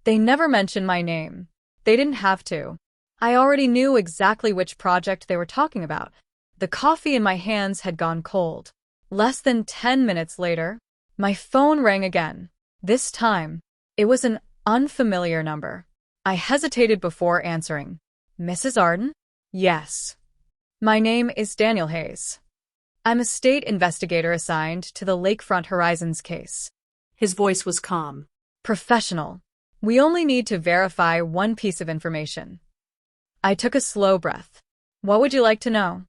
They never mentioned my name. They didn't have to. I already knew exactly which project they were talking about. The coffee in my hands had gone cold. Less than 10 minutes later, my phone rang again. This time, it was an unfamiliar number. I hesitated before answering. "Mrs. Arden?" "Yes." "My name is Daniel Hayes. I'm a state investigator assigned to the Lakefront Horizons case." His voice was calm. "Professional. We only need to verify one piece of information." I took a slow breath. "What would you like to know?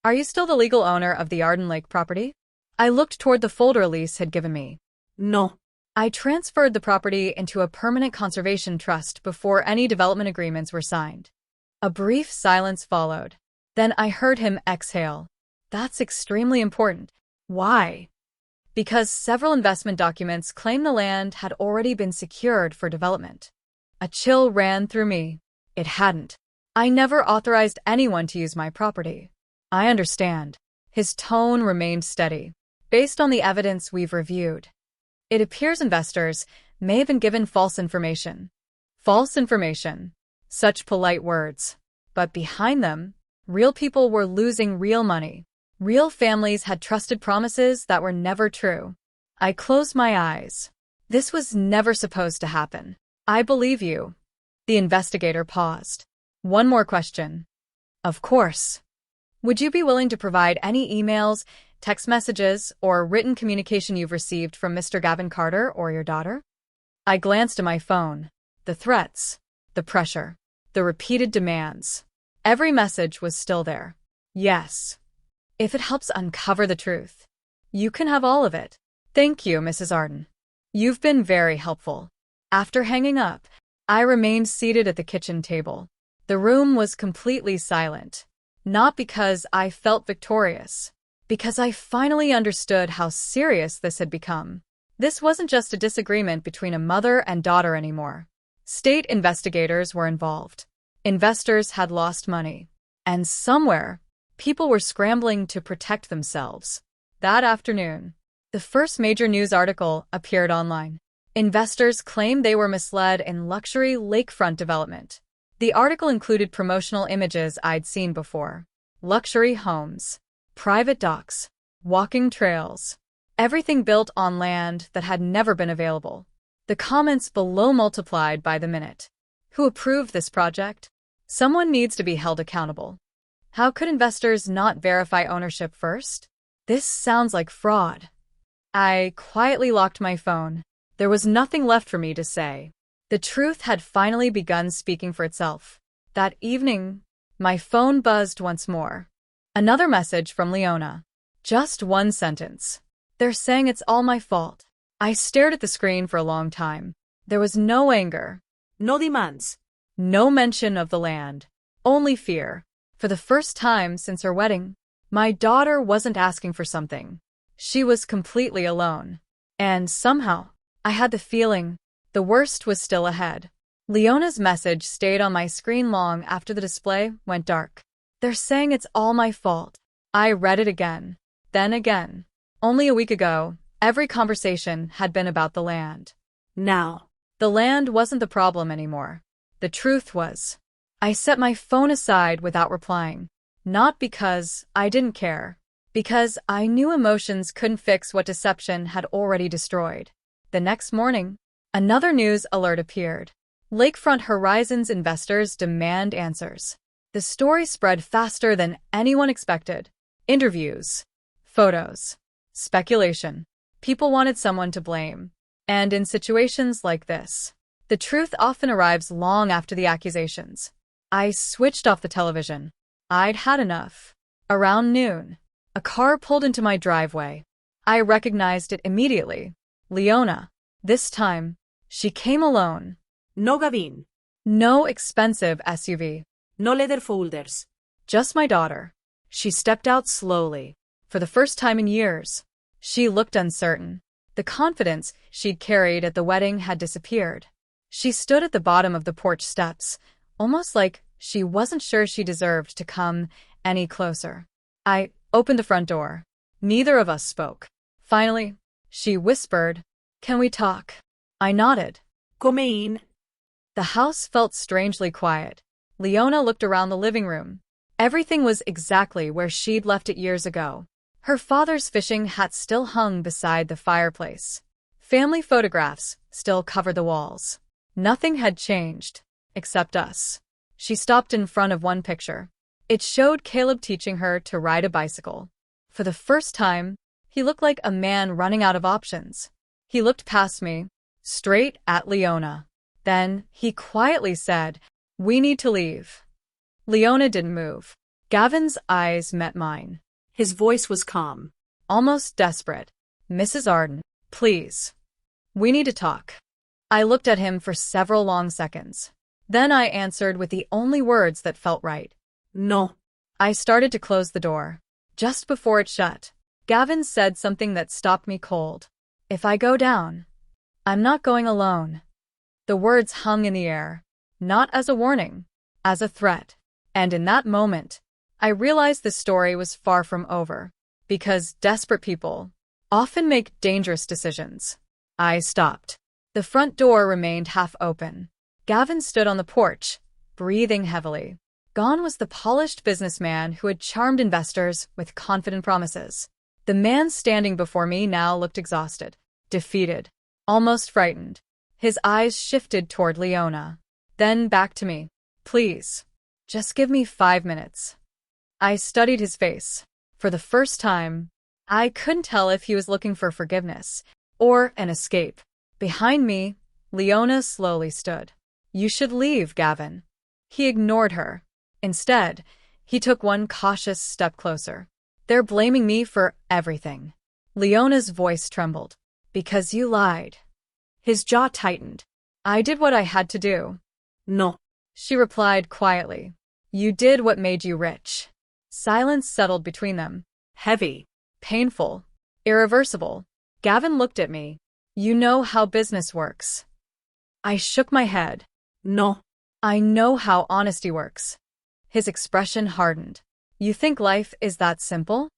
Are you still the legal owner of the Arden Lake property?" I looked toward the folder Elise had given me. No. I transferred the property into a permanent conservation trust before any development agreements were signed. A brief silence followed. Then I heard him exhale. "That's extremely important." "Why?" "Because several investment documents claim the land had already been secured for development." A chill ran through me. It hadn't. I never authorized anyone to use my property. "I understand." His tone remained steady. "Based on the evidence we've reviewed, it appears investors may have been given false information." "False information?" Such polite words. But behind them, real people were losing real money. Real families had trusted promises that were never true. I closed my eyes. This was never supposed to happen. I believe you. The investigator paused. One more question. Of course. Would you be willing to provide any emails, text messages, or written communication you've received from Mr. Gavin Carter or your daughter? I glanced at my phone. The threats, the pressure, the repeated demands. Every message was still there. Yes. If it helps uncover the truth, you can have all of it. Thank you, Mrs. Arden. You've been very helpful. After hanging up, I remained seated at the kitchen table. The room was completely silent. Not because I felt victorious, because I finally understood how serious this had become. This wasn't just a disagreement between a mother and daughter anymore. State investigators were involved. Investors had lost money. And somewhere, people were scrambling to protect themselves. That afternoon, the first major news article appeared online. Investors claimed they were misled in luxury lakefront development. The article included promotional images I'd seen before. Luxury homes, private docks, walking trails, everything built on land that had never been available. The comments below multiplied by the minute. Who approved this project? Someone needs to be held accountable. How could investors not verify ownership first? This sounds like fraud. I quietly locked my phone. There was nothing left for me to say. The truth had finally begun speaking for itself. That evening, my phone buzzed once more. Another message from Leona. Just one sentence. They're saying it's all my fault. I stared at the screen for a long time. There was no anger. No demands. No mention of the land. Only fear. For the first time since her wedding, my daughter wasn't asking for something. She was completely alone. And somehow, I had the feeling the worst was still ahead. Leona's message stayed on my screen long after the display went dark. They're saying it's all my fault. I read it again. Then again. Only a week ago, every conversation had been about the land. Now, the land wasn't the problem anymore. The truth was. I set my phone aside without replying. Not because I didn't care. Because I knew emotions couldn't fix what deception had already destroyed. The next morning, another news alert appeared. Lakefront Horizons investors demand answers. The story spread faster than anyone expected. Interviews, photos, speculation. People wanted someone to blame. And in situations like this, the truth often arrives long after the accusations. I switched off the television. I'd had enough. Around noon, a car pulled into my driveway. I recognized it immediately. Leona. This time, she came alone. no Gavin. No expensive SUV. No leather folders. Just my daughter. She stepped out slowly. For the first time in years, she looked uncertain. The confidence she'd carried at the wedding had disappeared. She stood at the bottom of the porch steps, almost like she wasn't sure she deserved to come any closer. I opened the front door. Neither of us spoke. Finally, she whispered, "Can we talk?" I nodded. Come in. The house felt strangely quiet. Leona looked around the living room. Everything was exactly where she'd left it years ago. Her father's fishing hat still hung beside the fireplace. Family photographs still covered the walls. Nothing had changed, except us. She stopped in front of one picture. It showed Caleb teaching her to ride a bicycle. For the first time, he looked like a man running out of options. He looked past me, straight at Leona. Then, he quietly said, "We need to leave." Leona didn't move. Gavin's eyes met mine. His voice was calm. Almost desperate. "Mrs. Arden, please. We need to talk." I looked at him for several long seconds. Then I answered with the only words that felt right. No. I started to close the door. Just before it shut, Gavin said something that stopped me cold. "If I go down, I'm not going alone." The words hung in the air, not as a warning, as a threat. And in that moment, I realized the story was far from over. Because desperate people often make dangerous decisions. I stopped. The front door remained half open. Gavin stood on the porch, breathing heavily. Gone was the polished businessman who had charmed investors with confident promises. The man standing before me now looked exhausted, defeated, almost frightened. His eyes shifted toward Leona, then back to me. Please, just give me 5 minutes. I studied his face. For the first time, I couldn't tell if he was looking for forgiveness or an escape. Behind me, Leona slowly stood. You should leave, Gavin. He ignored her. Instead, he took one cautious step closer. They're blaming me for everything. Leona's voice trembled. Because you lied. His jaw tightened. I did what I had to do. No. She replied quietly. You did what made you rich. Silence settled between them. Heavy. Painful. Irreversible. Gavin looked at me. You know how business works. I shook my head. No. I know how honesty works. His expression hardened. You think life is that simple?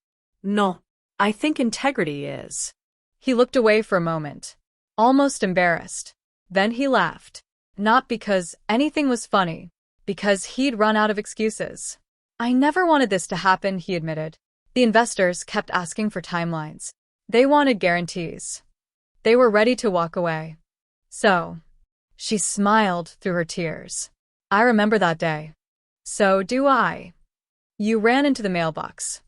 No. I think integrity is. He looked away for a moment, almost embarrassed. Then he laughed. Not because anything was funny, because he'd run out of excuses. I never wanted this to happen, he admitted. The investors kept asking for timelines. They wanted guarantees. They were ready to walk away. So, she smiled through her tears. I remember that day. So do I. You ran into the mailbox.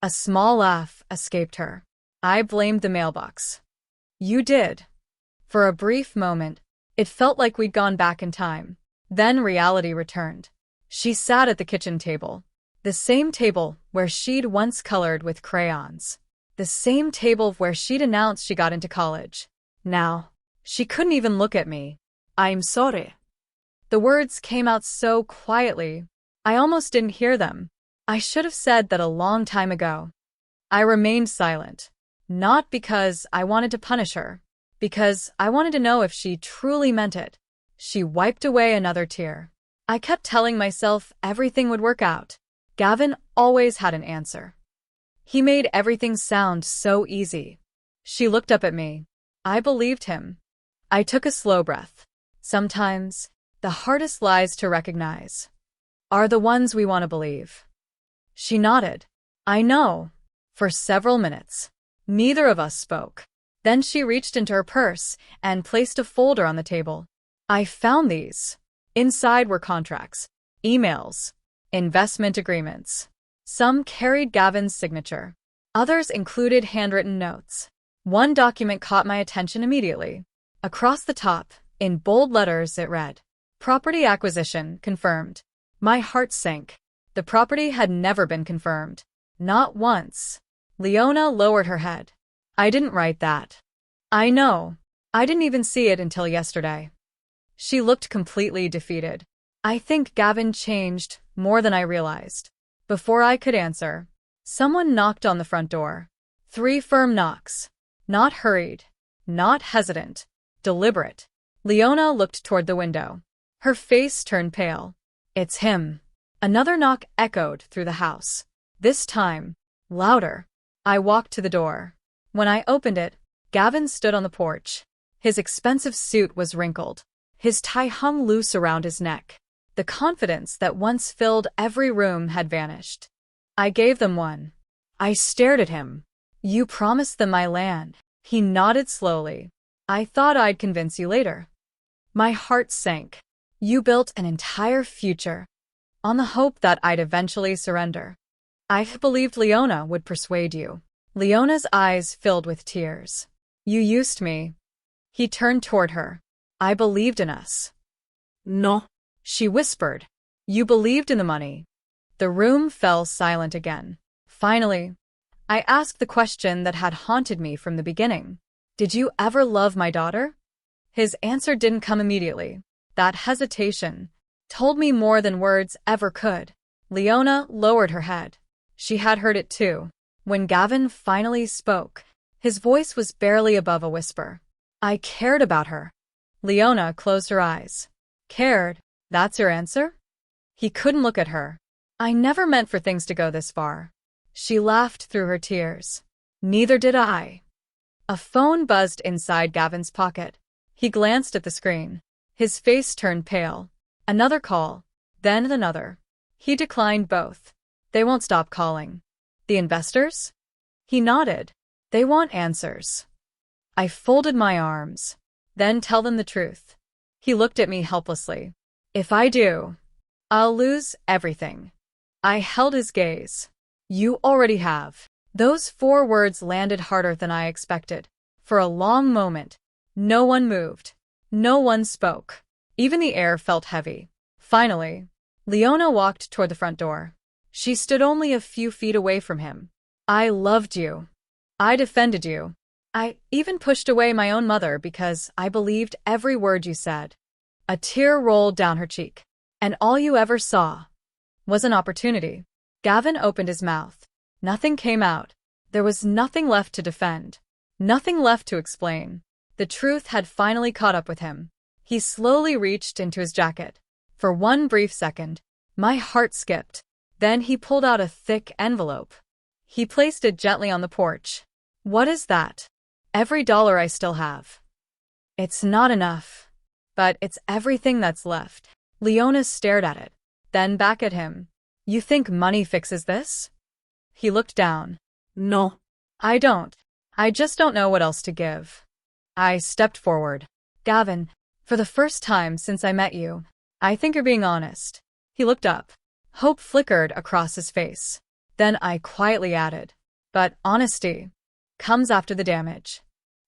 A small laugh escaped her. I blamed the mailbox. You did. For a brief moment, it felt like we'd gone back in time. Then reality returned. She sat at the kitchen table. The same table where she'd once colored with crayons. The same table where she'd announced she got into college. Now, she couldn't even look at me. I'm sorry. The words came out so quietly, I almost didn't hear them. I should have said that a long time ago. I remained silent. Not because I wanted to punish her, because I wanted to know if she truly meant it. She wiped away another tear. I kept telling myself everything would work out. Gavin always had an answer. He made everything sound so easy. She looked up at me. I believed him. I took a slow breath. Sometimes, the hardest lies to recognize are the ones we want to believe. She nodded. I know. For several minutes, neither of us spoke. Then she reached into her purse and placed a folder on the table. I found these. Inside were contracts, emails, investment agreements. Some carried Gavin's signature. Others included handwritten notes. One document caught my attention immediately. Across the top, in bold letters, it read, Property acquisition confirmed. My heart sank. The property had never been confirmed. Not once. Leona lowered her head. I didn't write that. I know. I didn't even see it until yesterday. She looked completely defeated. I think Gavin changed more than I realized. Before I could answer, someone knocked on the front door. 3 firm knocks. Not hurried. Not hesitant. Deliberate. Leona looked toward the window. Her face turned pale. It's him. Another knock echoed through the house. This time, louder. I walked to the door. When I opened it, Gavin stood on the porch. His expensive suit was wrinkled. His tie hung loose around his neck. The confidence that once filled every room had vanished. I gave them one. I stared at him. You promised them my land. He nodded slowly. I thought I'd convince you later. My heart sank. You built an entire future on the hope that I'd eventually surrender. I believed Leona would persuade you. Leona's eyes filled with tears. You used me. He turned toward her. I believed in us. No. She whispered. You believed in the money. The room fell silent again. Finally, I asked the question that had haunted me from the beginning. Did you ever love my daughter? His answer didn't come immediately. That hesitation told me more than words ever could. Leona lowered her head. She had heard it too. When Gavin finally spoke, his voice was barely above a whisper. I cared about her. Leona closed her eyes. Cared? That's your answer? He couldn't look at her. I never meant for things to go this far. She laughed through her tears. Neither did I. A phone buzzed inside Gavin's pocket. He glanced at the screen. His face turned pale. Another call. then another. He declined both. They won't stop calling. The investors? He nodded. They want answers. I folded my arms. Then tell them the truth. He looked at me helplessly. If I do, I'll lose everything. I held his gaze. You already have. Those 4 words landed harder than I expected. For a long moment, no one moved. No one spoke. Even the air felt heavy. Finally, Leona walked toward the front door. She stood only a few feet away from him. I loved you. I defended you. I even pushed away my own mother because I believed every word you said. A tear rolled down her cheek. And all you ever saw was an opportunity. Gavin opened his mouth. Nothing came out. There was nothing left to defend. Nothing left to explain. The truth had finally caught up with him. He slowly reached into his jacket. For one brief second, my heart skipped. Then he pulled out a thick envelope. He placed it gently on the porch. What is that? Every dollar I still have. It's not enough, but it's everything that's left. Leona stared at it, then back at him. You think money fixes this? He looked down. No. I don't. I just don't know what else to give. I stepped forward. Gavin, for the first time since I met you, I think you're being honest. He looked up. Hope flickered across his face. Then I quietly added, but honesty comes after the damage.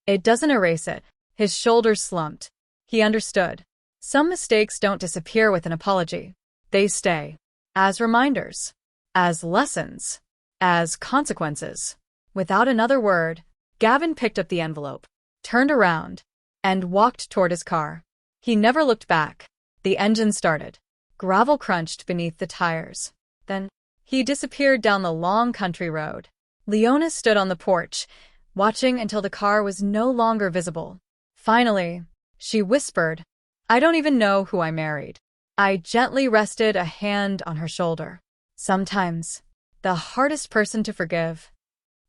It doesn't erase it. His shoulders slumped. He understood. Some mistakes don't disappear with an apology. They stay. As reminders. As lessons. As consequences. Without another word, Gavin picked up the envelope, turned around, and walked toward his car. He never looked back. The engine started. Gravel crunched beneath the tires. Then, he disappeared down the long country road. Leona stood on the porch, watching until the car was no longer visible. Finally, she whispered, I don't even know who I married. I gently rested a hand on her shoulder. Sometimes, the hardest person to forgive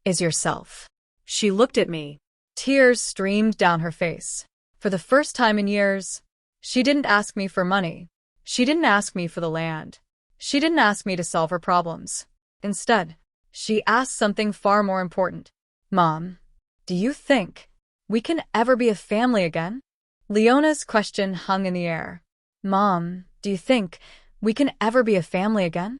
is yourself. She looked at me. Tears streamed down her face. For the first time in years, she didn't ask me for money. She didn't ask me for the land. She didn't ask me to solve her problems. Instead, she asked something far more important. Mom, do you think we can ever be a family again? Leona's question hung in the air. Mom, do you think we can ever be a family again?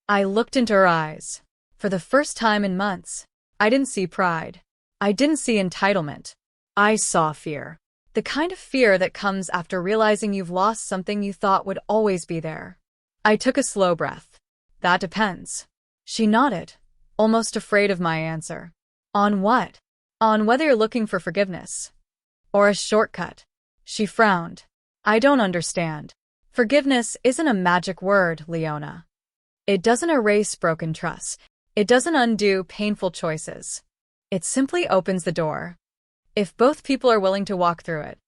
I looked into her eyes. For the first time in months, I didn't see pride. I didn't see entitlement. I saw fear. The kind of fear that comes after realizing you've lost something you thought would always be there. I took a slow breath. That depends. She nodded, almost afraid of my answer. On what? On whether you're looking for forgiveness. Or a shortcut. She frowned. I don't understand. Forgiveness isn't a magic word, Leona. It doesn't erase broken trust. It doesn't undo painful choices. It simply opens the door. If both people are willing to walk through it.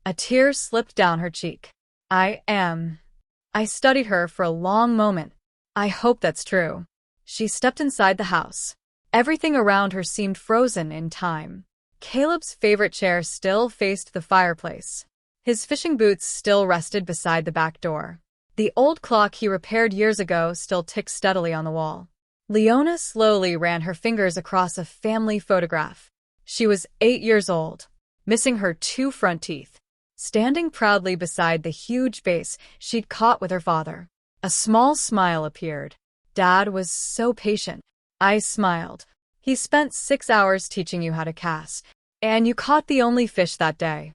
A tear slipped down her cheek. I studied her for a long moment. I hope that's true. She stepped inside the house. Everything around her seemed frozen in time. Caleb's favorite chair still faced the fireplace. His fishing boots still rested beside the back door. The old clock he repaired years ago still ticked steadily on the wall. Leona slowly ran her fingers across a family photograph. She was 8 years old, missing her 2 front teeth, standing proudly beside the huge vase she'd caught with her father. A small smile appeared. Dad was so patient. I smiled. He spent 6 hours teaching you how to cast, and you caught the only fish that day.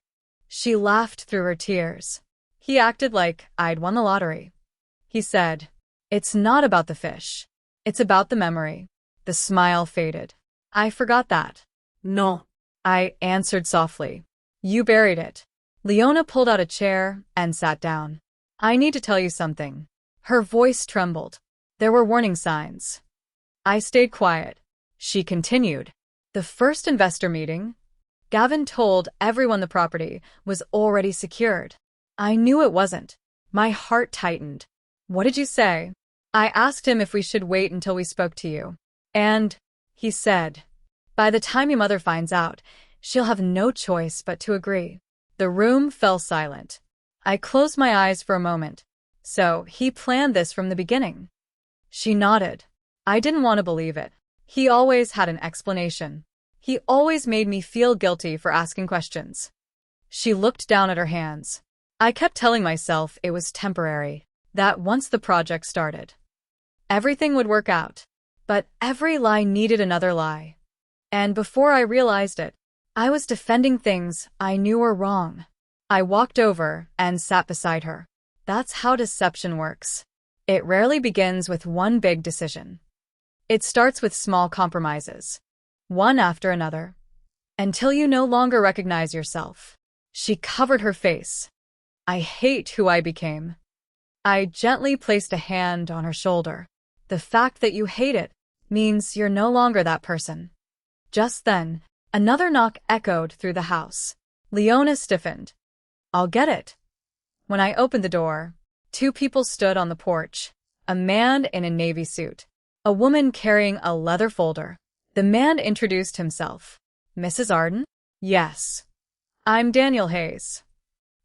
She laughed through her tears. He acted like I'd won the lottery. He said, It's not about the fish. It's about the memory. The smile faded. I forgot that. No. I answered softly. You buried it. Leona pulled out a chair and sat down. I need to tell you something. Her voice trembled. There were warning signs. I stayed quiet. She continued. The first investor meeting, Gavin told everyone the property was already secured. I knew it wasn't. My heart tightened. What did you say? I asked him if we should wait until we spoke to you. And he said, by the time your mother finds out, she'll have no choice but to agree. The room fell silent. I closed my eyes for a moment. So he planned this from the beginning. She nodded. I didn't want to believe it. He always had an explanation. He always made me feel guilty for asking questions. She looked down at her hands. I kept telling myself it was temporary, that once the project started, everything would work out. But every lie needed another lie. And before I realized it, I was defending things I knew were wrong. I walked over and sat beside her. That's how deception works. It rarely begins with one big decision. It starts with small compromises, one after another, until you no longer recognize yourself. She covered her face. I hate who I became. I gently placed a hand on her shoulder. The fact that you hate it means you're no longer that person. Just then, another knock echoed through the house. Leona stiffened. I'll get it. When I opened the door, two people stood on the porch. A man in a navy suit, a woman carrying a leather folder. The man introduced himself. Mrs. Arden? Yes. I'm Daniel Hayes.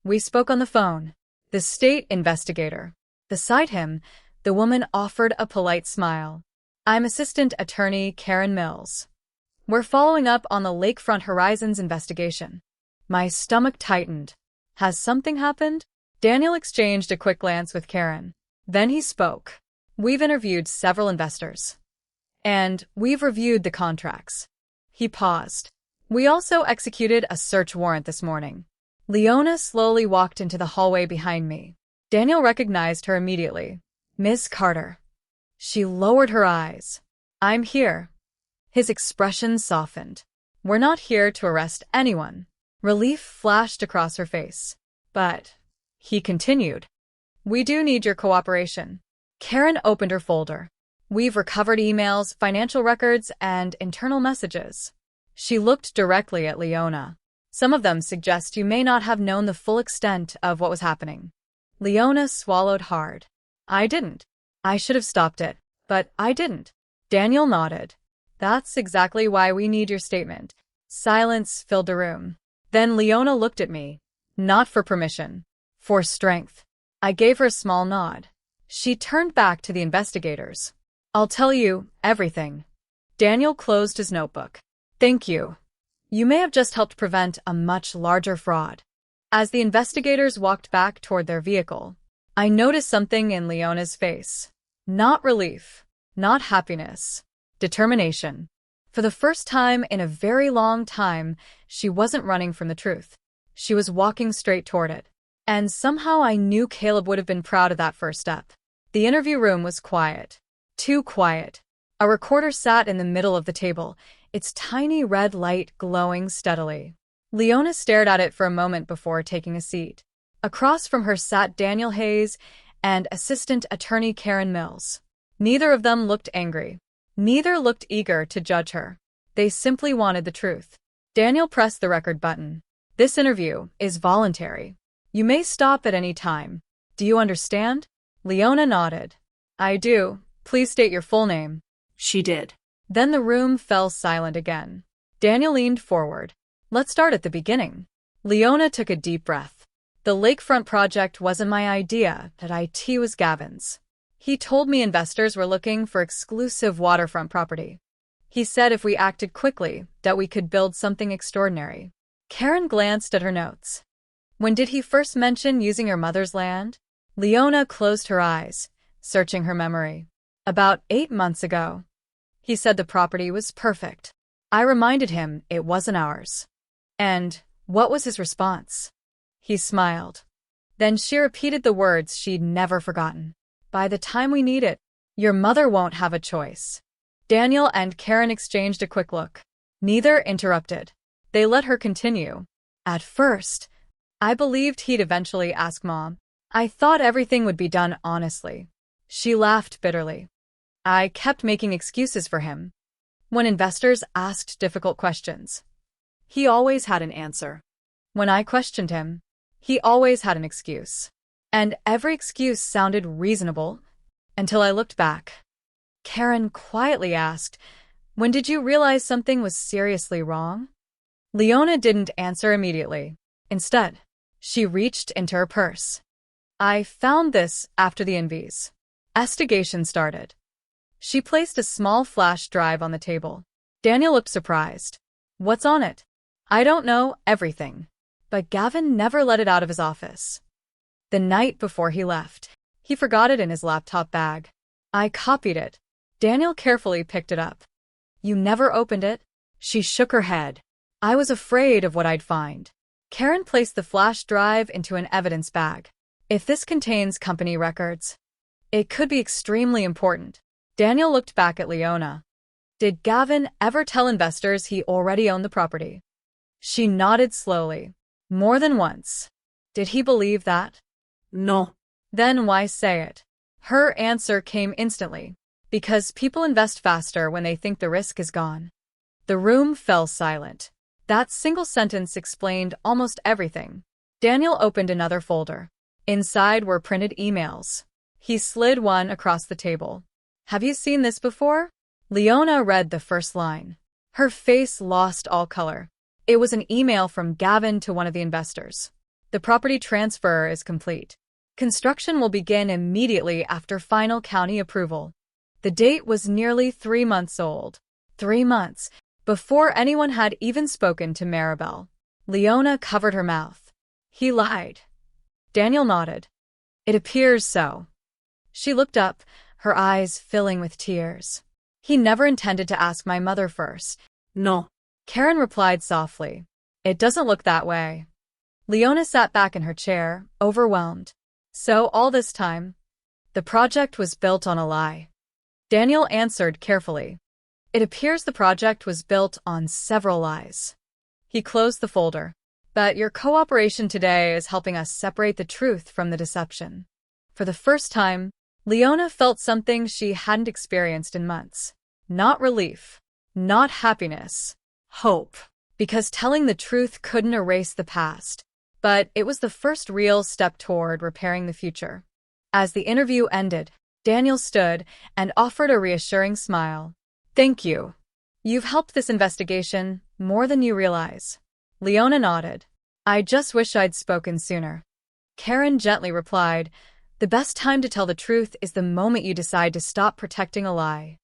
We spoke on the phone. The state investigator. Beside him, the woman offered a polite smile. I'm Assistant Attorney Karen Mills. We're following up on the Lakefront Horizons investigation. My stomach tightened. Has something happened? Daniel exchanged a quick glance with Karen. Then he spoke. We've interviewed several investors. And we've reviewed the contracts. He paused. We also executed a search warrant this morning. Leona slowly walked into the hallway behind me. Daniel recognized her immediately. Ms. Carter. She lowered her eyes. I'm here. His expression softened. We're not here to arrest anyone. Relief flashed across her face. But, he continued, we do need your cooperation. Karen opened her folder. We've recovered emails, financial records, and internal messages. She looked directly at Leona. Some of them suggest you may not have known the full extent of what was happening. Leona swallowed hard. I didn't. I should have stopped it, but I didn't. Daniel nodded. That's exactly why we need your statement. Silence filled the room. Then Leona looked at me. Not for permission. For strength. I gave her a small nod. She turned back to the investigators. I'll tell you everything. Daniel closed his notebook. Thank you. You may have just helped prevent a much larger fraud. As the investigators walked back toward their vehicle, I noticed something in Leona's face. Not relief. Not happiness. Determination. For the first time in a very long time, she wasn't running from the truth. She was walking straight toward it. And somehow I knew Caleb would have been proud of that first step. The interview room was quiet. Too quiet. A recorder sat in the middle of the table, its tiny red light glowing steadily. Leona stared at it for a moment before taking a seat. Across from her sat Daniel Hayes and Assistant Attorney Karen Mills. Neither of them looked angry. Neither looked eager to judge her. They simply wanted the truth. Daniel pressed the record button. This interview is voluntary. You may stop at any time. Do you understand? Leona nodded. I do. Please state your full name. She did. Then the room fell silent again. Daniel leaned forward. Let's start at the beginning. Leona took a deep breath. The lakefront project wasn't my idea, that IT was Gavin's. He told me investors were looking for exclusive waterfront property. He said if we acted quickly, that we could build something extraordinary. Karen glanced at her notes. When did he first mention using your mother's land? Leona closed her eyes, searching her memory. About 8 months ago. He said the property was perfect. I reminded him it wasn't ours. And what was his response? He smiled. Then she repeated the words she'd never forgotten. By the time we need it, your mother won't have a choice. Daniel and Karen exchanged a quick look. Neither interrupted. They let her continue. At first, I believed he'd eventually ask Mom. I thought everything would be done honestly. She laughed bitterly. I kept making excuses for him. When investors asked difficult questions, he always had an answer. When I questioned him, he always had an excuse. And every excuse sounded reasonable, until I looked back. Karen quietly asked, when did you realize something was seriously wrong? Leona didn't answer immediately. Instead, she reached into her purse. I found this after the investigation started. She placed a small flash drive on the table. Daniel looked surprised. What's on it? I don't know, everything. But Gavin never let it out of his office. The night before he left, he forgot it in his laptop bag. I copied it. Daniel carefully picked it up. You never opened it? She shook her head. I was afraid of what I'd find. Karen placed the flash drive into an evidence bag. If this contains company records, it could be extremely important. Daniel looked back at Leona. Did Gavin ever tell investors he already owned the property? She nodded slowly. More than once. Did he believe that? No. Then why say it? Her answer came instantly. Because people invest faster when they think the risk is gone. The room fell silent. That single sentence explained almost everything. Daniel opened another folder. Inside were printed emails. He slid one across the table. Have you seen this before? Leona read the first line. Her face lost all color. It was an email from Gavin to one of the investors. The property transfer is complete. Construction will begin immediately after final county approval. The date was nearly 3 months old. 3 months, before anyone had even spoken to Marabel. Leona covered her mouth. He lied. Daniel nodded. It appears so. She looked up, her eyes filling with tears. He never intended to ask my mother first. No. Karen replied softly. It doesn't look that way. Leona sat back in her chair, overwhelmed. So all this time, the project was built on a lie. Daniel answered carefully. It appears the project was built on several lies. He closed the folder. But your cooperation today is helping us separate the truth from the deception. For the first time, Leona felt something she hadn't experienced in months. Not relief. Not happiness. Hope. Because telling the truth couldn't erase the past. But it was the first real step toward repairing the future. As the interview ended, Daniel stood and offered a reassuring smile. Thank you. You've helped this investigation more than you realize. Leona nodded. I just wish I'd spoken sooner. Karen gently replied, the best time to tell the truth is the moment you decide to stop protecting a lie.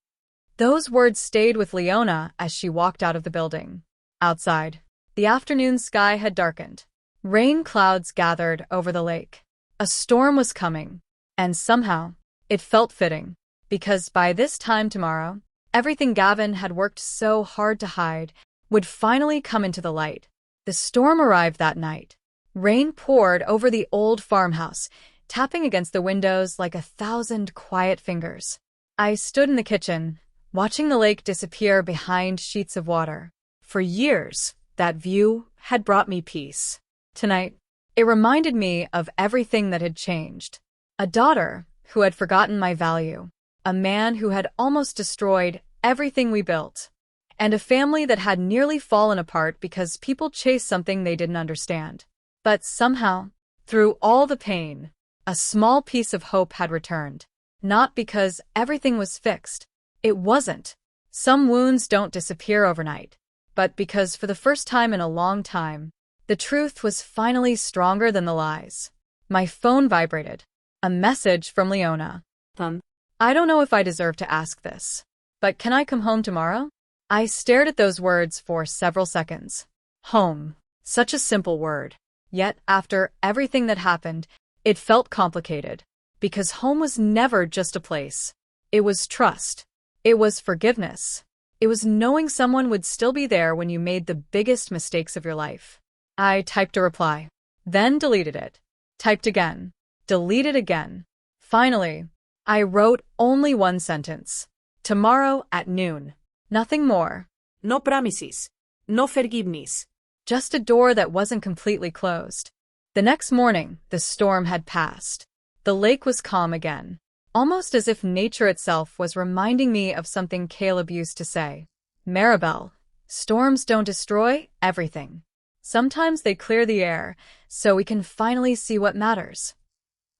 Those words stayed with Leona as she walked out of the building. Outside, the afternoon sky had darkened. Rain clouds gathered over the lake. A storm was coming, and somehow, it felt fitting, because by this time tomorrow, everything Gavin had worked so hard to hide would finally come into the light. The storm arrived that night. Rain poured over the old farmhouse, tapping against the windows like 1,000 quiet fingers. I stood in the kitchen, watching the lake disappear behind sheets of water. For years, that view had brought me peace. Tonight, it reminded me of everything that had changed. A daughter who had forgotten my value. A man who had almost destroyed everything we built. And a family that had nearly fallen apart because people chased something they didn't understand. But somehow, through all the pain, a small piece of hope had returned. Not because everything was fixed. It wasn't. Some wounds don't disappear overnight. But because for the first time in a long time, the truth was finally stronger than the lies. My phone vibrated. A message from Leona. I don't know if I deserve to ask this, but can I come home tomorrow? I stared at those words for several seconds. Home. Such a simple word. Yet, after everything that happened, it felt complicated. Because home was never just a place. It was trust. It was forgiveness. It was knowing someone would still be there when you made the biggest mistakes of your life. I typed a reply. Then deleted it. Typed again. Deleted again. Finally, I wrote only one sentence. Tomorrow at noon. Nothing more. No promises. No forgiveness. Just a door that wasn't completely closed. The next morning, the storm had passed. The lake was calm again. Almost as if nature itself was reminding me of something Caleb used to say. Marabel, storms don't destroy everything. Sometimes they clear the air, so we can finally see what matters.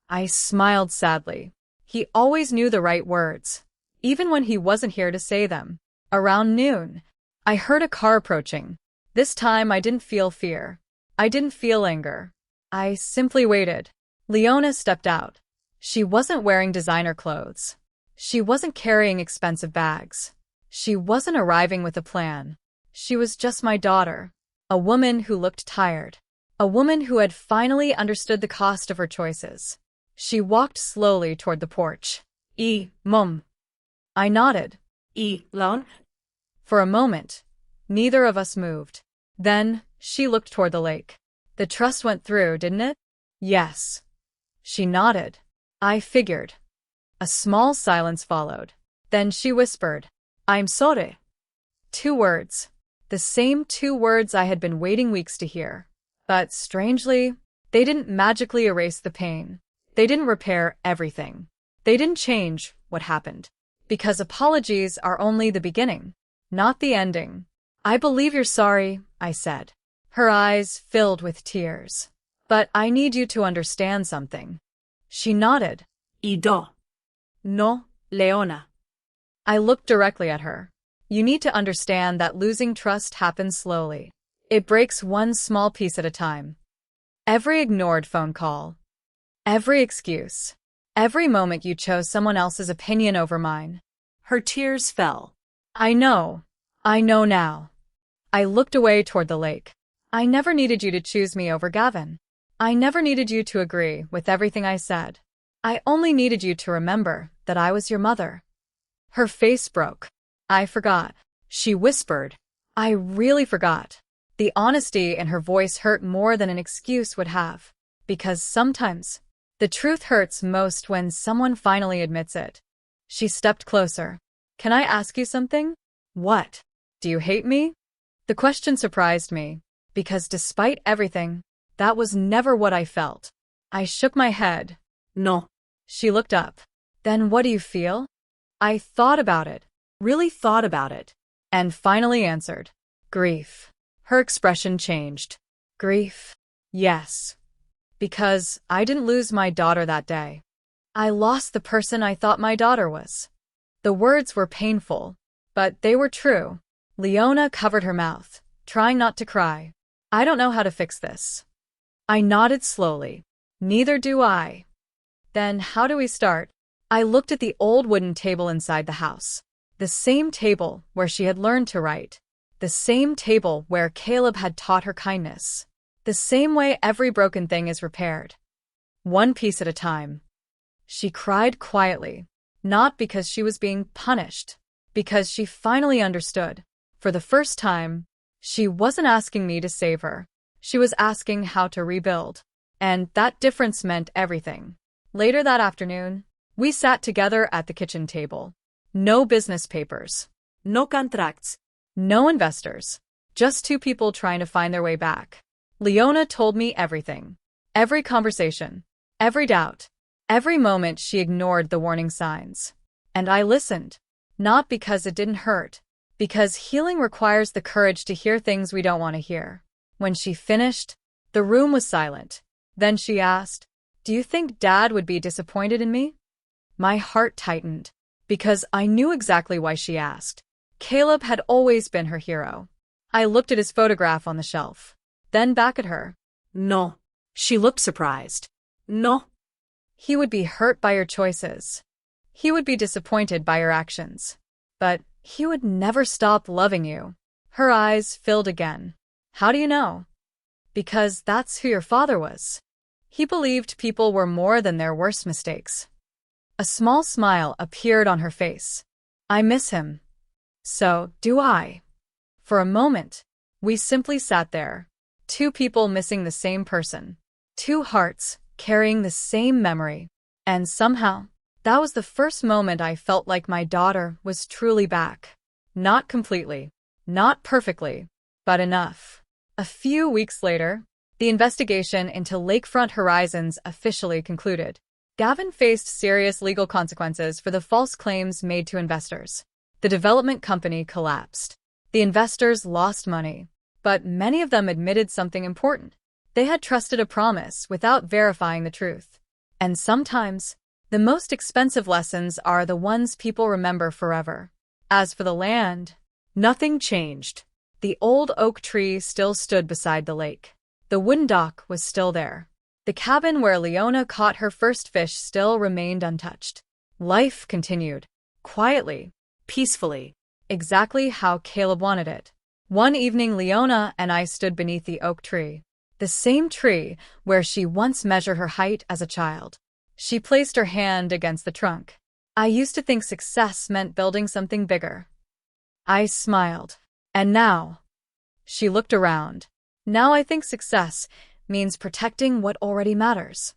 I smiled sadly. He always knew the right words, even when he wasn't here to say them. Around noon, I heard a car approaching. This time I didn't feel fear. I didn't feel anger. I simply waited. Leona stepped out. She wasn't wearing designer clothes. She wasn't carrying expensive bags. She wasn't arriving with a plan. She was just my daughter, a woman who looked tired, a woman who had finally understood the cost of her choices. She walked slowly toward the porch. Mom. I nodded. Lon? For a moment, neither of us moved. Then, she looked toward the lake. The trust went through, didn't it? Yes. She nodded. I figured. A small silence followed. Then she whispered, I'm sorry. 2 words. The same 2 words I had been waiting weeks to hear. But strangely, they didn't magically erase the pain. They didn't repair everything. They didn't change what happened. Because apologies are only the beginning, not the ending. I believe you're sorry, I said. Her eyes filled with tears. But I need you to understand something. She nodded. Do. No, Leona. I looked directly at her. You need to understand that losing trust happens slowly. It breaks one small piece at a time. Every ignored phone call. Every excuse. Every moment you chose someone else's opinion over mine. Her tears fell. I know. I know now. I looked away toward the lake. I never needed you to choose me over Gavin. I never needed you to agree with everything I said. I only needed you to remember that I was your mother. Her face broke. I forgot. She whispered. I really forgot. The honesty in her voice hurt more than an excuse would have. Because sometimes, the truth hurts most when someone finally admits it. She stepped closer. Can I ask you something? What? Do you hate me? The question surprised me, because despite everything, that was never what I felt. I shook my head. No. She looked up. Then what do you feel? I thought about it, really thought about it, and finally answered. Grief. Her expression changed. Grief? Yes. Because I didn't lose my daughter that day. I lost the person I thought my daughter was. The words were painful, but they were true. Leona covered her mouth, trying not to cry. I don't know how to fix this. I nodded slowly. Neither do I. Then how do we start? I looked at the old wooden table inside the house. The same table where she had learned to write. The same table where Caleb had taught her kindness. The same way every broken thing is repaired. One piece at a time. She cried quietly, not because she was being punished, because she finally understood. For the first time, she wasn't asking me to save her. She was asking how to rebuild. And that difference meant everything. Later that afternoon, we sat together at the kitchen table. No business papers. No contracts. No investors. Just 2 people trying to find their way back. Leona told me everything. Every conversation. Every doubt. Every moment she ignored the warning signs. And I listened. Not because it didn't hurt. Because healing requires the courage to hear things we don't want to hear. When she finished, the room was silent. Then she asked, Do you think Dad would be disappointed in me? My heart tightened. Because I knew exactly why she asked. Caleb had always been her hero. I looked at his photograph on the shelf. Then back at her. No. She looked surprised. No. He would be hurt by your choices. He would be disappointed by your actions. But he would never stop loving you. Her eyes filled again. How do you know? Because that's who your father was. He believed people were more than their worst mistakes. A small smile appeared on her face. I miss him. So do I. For a moment, we simply sat there. 2 people missing the same person. 2 hearts carrying the same memory. And somehow, that was the first moment I felt like my daughter was truly back. Not completely. Not perfectly. But enough. A few weeks later, the investigation into Lakefront Horizons officially concluded. Gavin faced serious legal consequences for the false claims made to investors. The development company collapsed. The investors lost money. But many of them admitted something important. They had trusted a promise without verifying the truth. And sometimes, the most expensive lessons are the ones people remember forever. As for the land, nothing changed. The old oak tree still stood beside the lake. The wooden dock was still there. The cabin where Leona caught her first fish still remained untouched. Life continued. Quietly. Peacefully. Exactly how Caleb wanted it. One evening, Leona and I stood beneath the oak tree. The same tree where she once measured her height as a child. She placed her hand against the trunk. I used to think success meant building something bigger. I smiled. And now? She looked around. Now I think success means protecting what already matters.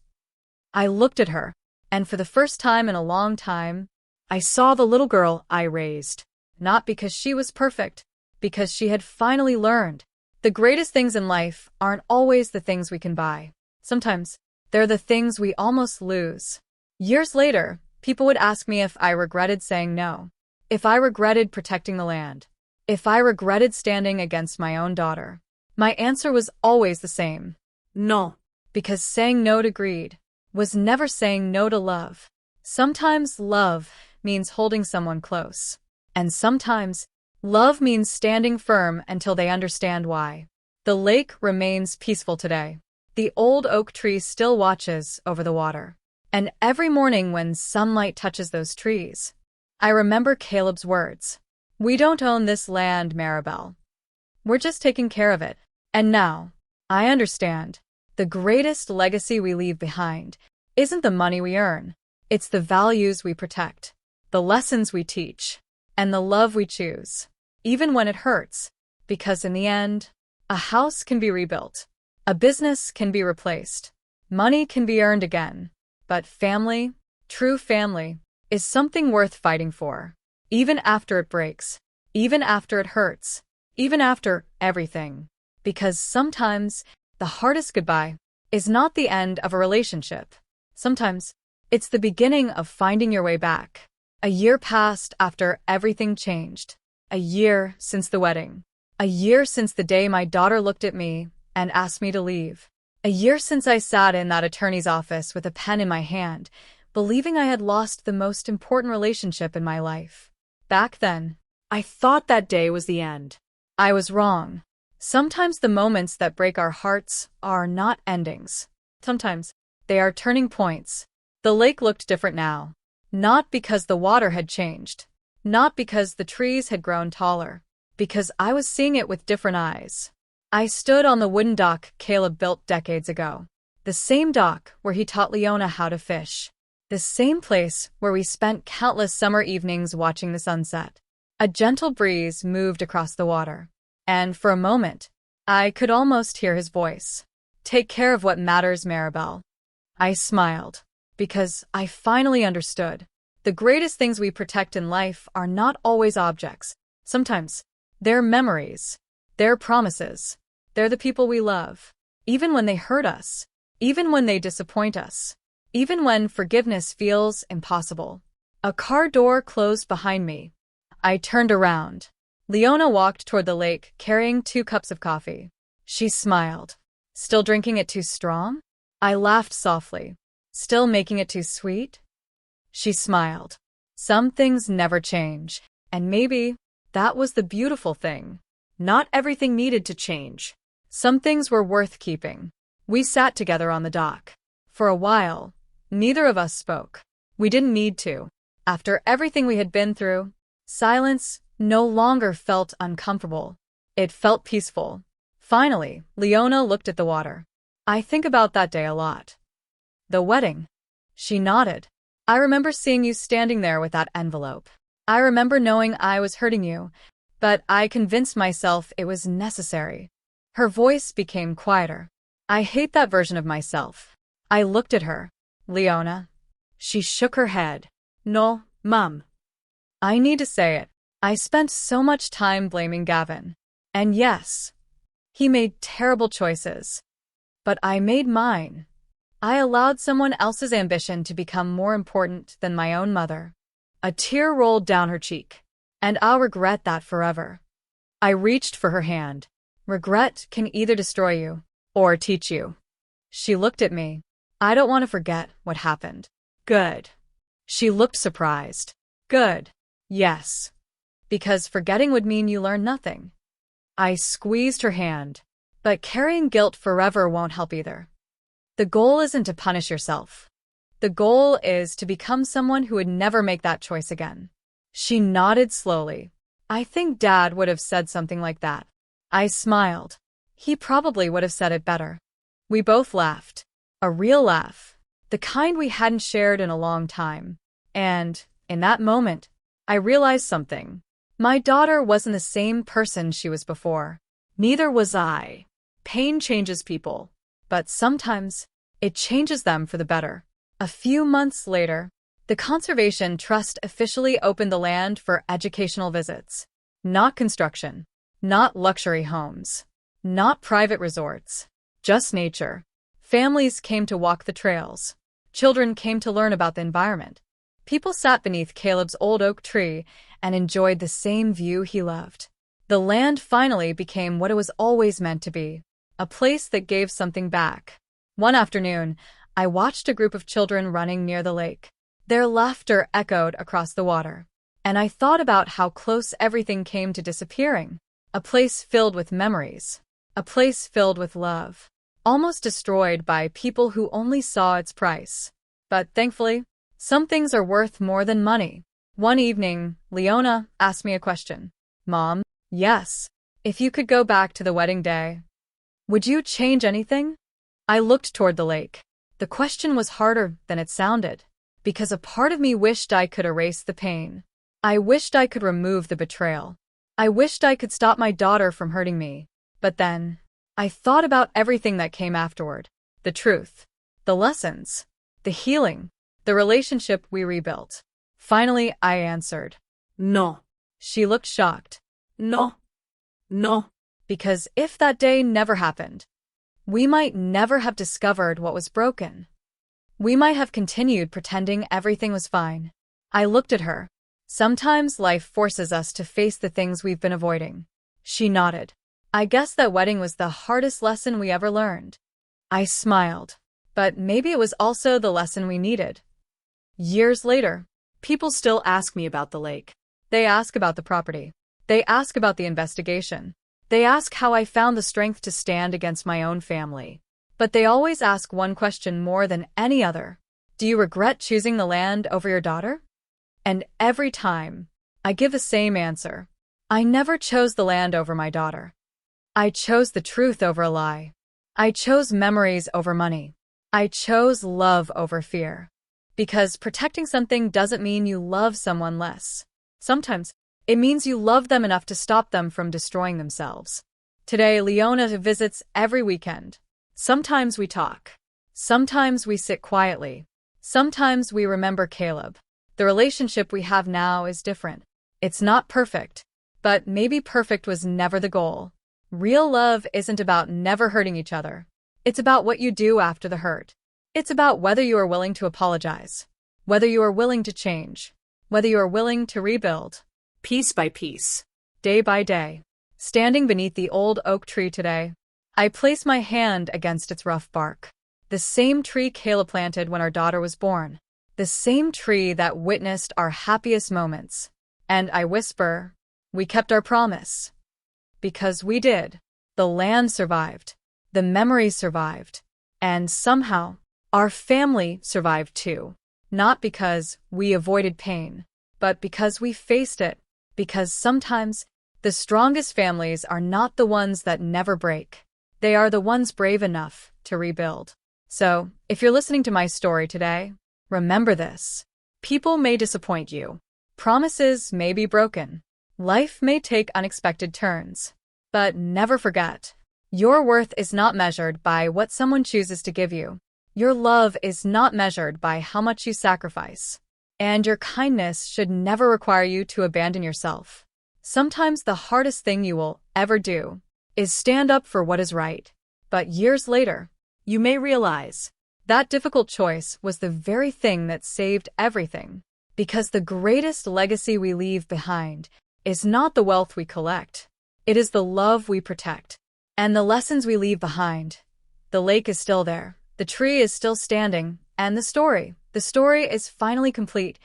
I looked at her, and for the first time in a long time, I saw the little girl I raised. Not because she was perfect, because she had finally learned. The greatest things in life aren't always the things we can buy. Sometimes, they're the things we almost lose. Years later, people would ask me if I regretted saying no. If I regretted protecting the land. If I regretted standing against my own daughter. My answer was always the same. No. Because saying no to greed was never saying no to love. Sometimes love means holding someone close. And sometimes, love means standing firm until they understand why. The lake remains peaceful today. The old oak tree still watches over the water. And every morning when sunlight touches those trees, I remember Caleb's words. We don't own this land, Marabel. We're just taking care of it. And now, I understand. The greatest legacy we leave behind isn't the money we earn. It's the values we protect, the lessons we teach, and the love we choose. Even when it hurts. Because in the end, a house can be rebuilt. A business can be replaced. Money can be earned again. But family, true family, is something worth fighting for. Even after it breaks. Even after it hurts. Even after everything. Because sometimes, the hardest goodbye is not the end of a relationship. Sometimes, it's the beginning of finding your way back. A year passed after everything changed. A year since the wedding. A year since the day my daughter looked at me and asked me to leave. A year since I sat in that attorney's office with a pen in my hand, believing I had lost the most important relationship in my life. Back then, I thought that day was the end. I was wrong. Sometimes the moments that break our hearts are not endings. Sometimes they are turning points. The lake looked different now. Not because the water had changed. Not because the trees had grown taller. Because I was seeing it with different eyes. I stood on the wooden dock Caleb built decades ago. The same dock where he taught Leona how to fish. The same place where we spent countless summer evenings watching the sunset. A gentle breeze moved across the water. And for a moment, I could almost hear his voice. Take care of what matters, Marabel. I smiled. Because I finally understood. The greatest things we protect in life are not always objects. Sometimes, they're memories. They're promises. They're the people we love. Even when they hurt us. Even when they disappoint us. Even when forgiveness feels impossible. A car door closed behind me. I turned around. Leona walked toward the lake, carrying 2 cups of coffee. She smiled. Still drinking it too strong? I laughed softly. Still making it too sweet? She smiled. Some things never change, and maybe that was the beautiful thing. Not everything needed to change. Some things were worth keeping. We sat together on the dock. For a while, neither of us spoke. We didn't need to. After everything we had been through, silence no longer felt uncomfortable. It felt peaceful. Finally, Leona looked at the water. I think about that day a lot. The wedding. She nodded. I remember seeing you standing there with that envelope. I remember knowing I was hurting you, but I convinced myself it was necessary. Her voice became quieter. I hate that version of myself. I looked at her. Leona. She shook her head. No, Mom. I need to say it. I spent so much time blaming Gavin. And yes, he made terrible choices. But I made mine. I allowed someone else's ambition to become more important than my own mother. A tear rolled down her cheek. And I'll regret that forever. I reached for her hand. Regret can either destroy you or teach you. She looked at me. I don't want to forget what happened. Good. She looked surprised. Good. Yes. Because forgetting would mean you learn nothing. I squeezed her hand. But carrying guilt forever won't help either. The goal isn't to punish yourself. The goal is to become someone who would never make that choice again. She nodded slowly. I think Dad would have said something like that. I smiled. He probably would have said it better. We both laughed. A real laugh. The kind we hadn't shared in a long time. And, in that moment, I realized something. My daughter wasn't the same person she was before. Neither was I. Pain changes people, but sometimes it changes them for the better. A few months later, the Conservation Trust officially opened the land for educational visits. Not construction, not luxury homes, not private resorts, just nature. Families came to walk the trails. Children came to learn about the environment. People sat beneath Caleb's old oak tree and enjoyed the same view he loved. The land finally became what it was always meant to be, a place that gave something back. One afternoon, I watched a group of children running near the lake. Their laughter echoed across the water, and I thought about how close everything came to disappearing. A place filled with memories, a place filled with love, almost destroyed by people who only saw its price. But thankfully, some things are worth more than money. One evening, Leona asked me a question. Mom, yes, if you could go back to the wedding day, would you change anything? I looked toward the lake. The question was harder than it sounded, because a part of me wished I could erase the pain. I wished I could remove the betrayal. I wished I could stop my daughter from hurting me. But then, I thought about everything that came afterward. The truth, the lessons, the healing, the relationship we rebuilt. Finally, I answered. No. She looked shocked. No. No. Because if that day never happened, we might never have discovered what was broken. We might have continued pretending everything was fine. I looked at her. Sometimes life forces us to face the things we've been avoiding. She nodded. I guess that wedding was the hardest lesson we ever learned. I smiled. But maybe it was also the lesson we needed. Years later, people still ask me about the lake. They ask about the property. They ask about the investigation. They ask how I found the strength to stand against my own family. But they always ask one question more than any other. Do you regret choosing the land over your daughter? And every time, I give the same answer. I never chose the land over my daughter. I chose the truth over a lie. I chose memories over money. I chose love over fear. Because protecting something doesn't mean you love someone less. Sometimes, it means you love them enough to stop them from destroying themselves. Today, Leona visits every weekend. Sometimes we talk. Sometimes we sit quietly. Sometimes we remember Caleb. The relationship we have now is different. It's not perfect, but maybe perfect was never the goal. Real love isn't about never hurting each other. It's about what you do after the hurt. It's about whether you are willing to apologize, whether you are willing to change, whether you are willing to rebuild. Piece by piece. Day by day. Standing beneath the old oak tree today, I place my hand against its rough bark. The same tree Caleb planted when our daughter was born. The same tree that witnessed our happiest moments. And I whisper, we kept our promise. Because we did. The land survived. The memories survived. And somehow, our family survived too. Not because we avoided pain, but because we faced it. Because sometimes, the strongest families are not the ones that never break. They are the ones brave enough to rebuild. So, if you're listening to my story today, remember this. People may disappoint you. Promises may be broken. Life may take unexpected turns. But never forget, your worth is not measured by what someone chooses to give you. Your love is not measured by how much you sacrifice. And your kindness should never require you to abandon yourself. Sometimes the hardest thing you will ever do is stand up for what is right. But years later, you may realize that difficult choice was the very thing that saved everything. Because the greatest legacy we leave behind is not the wealth we collect. It is the love we protect. And the lessons we leave behind. The lake is still there. The tree is still standing. And the story is finally complete.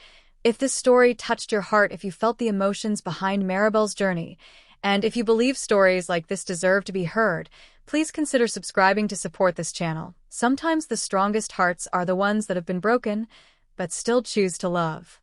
If this story touched your heart, if you felt the emotions behind Marabel's journey, And if you believe stories like this deserve to be heard, please consider subscribing to support this channel. Sometimes the strongest hearts are the ones that have been broken, but still choose to love.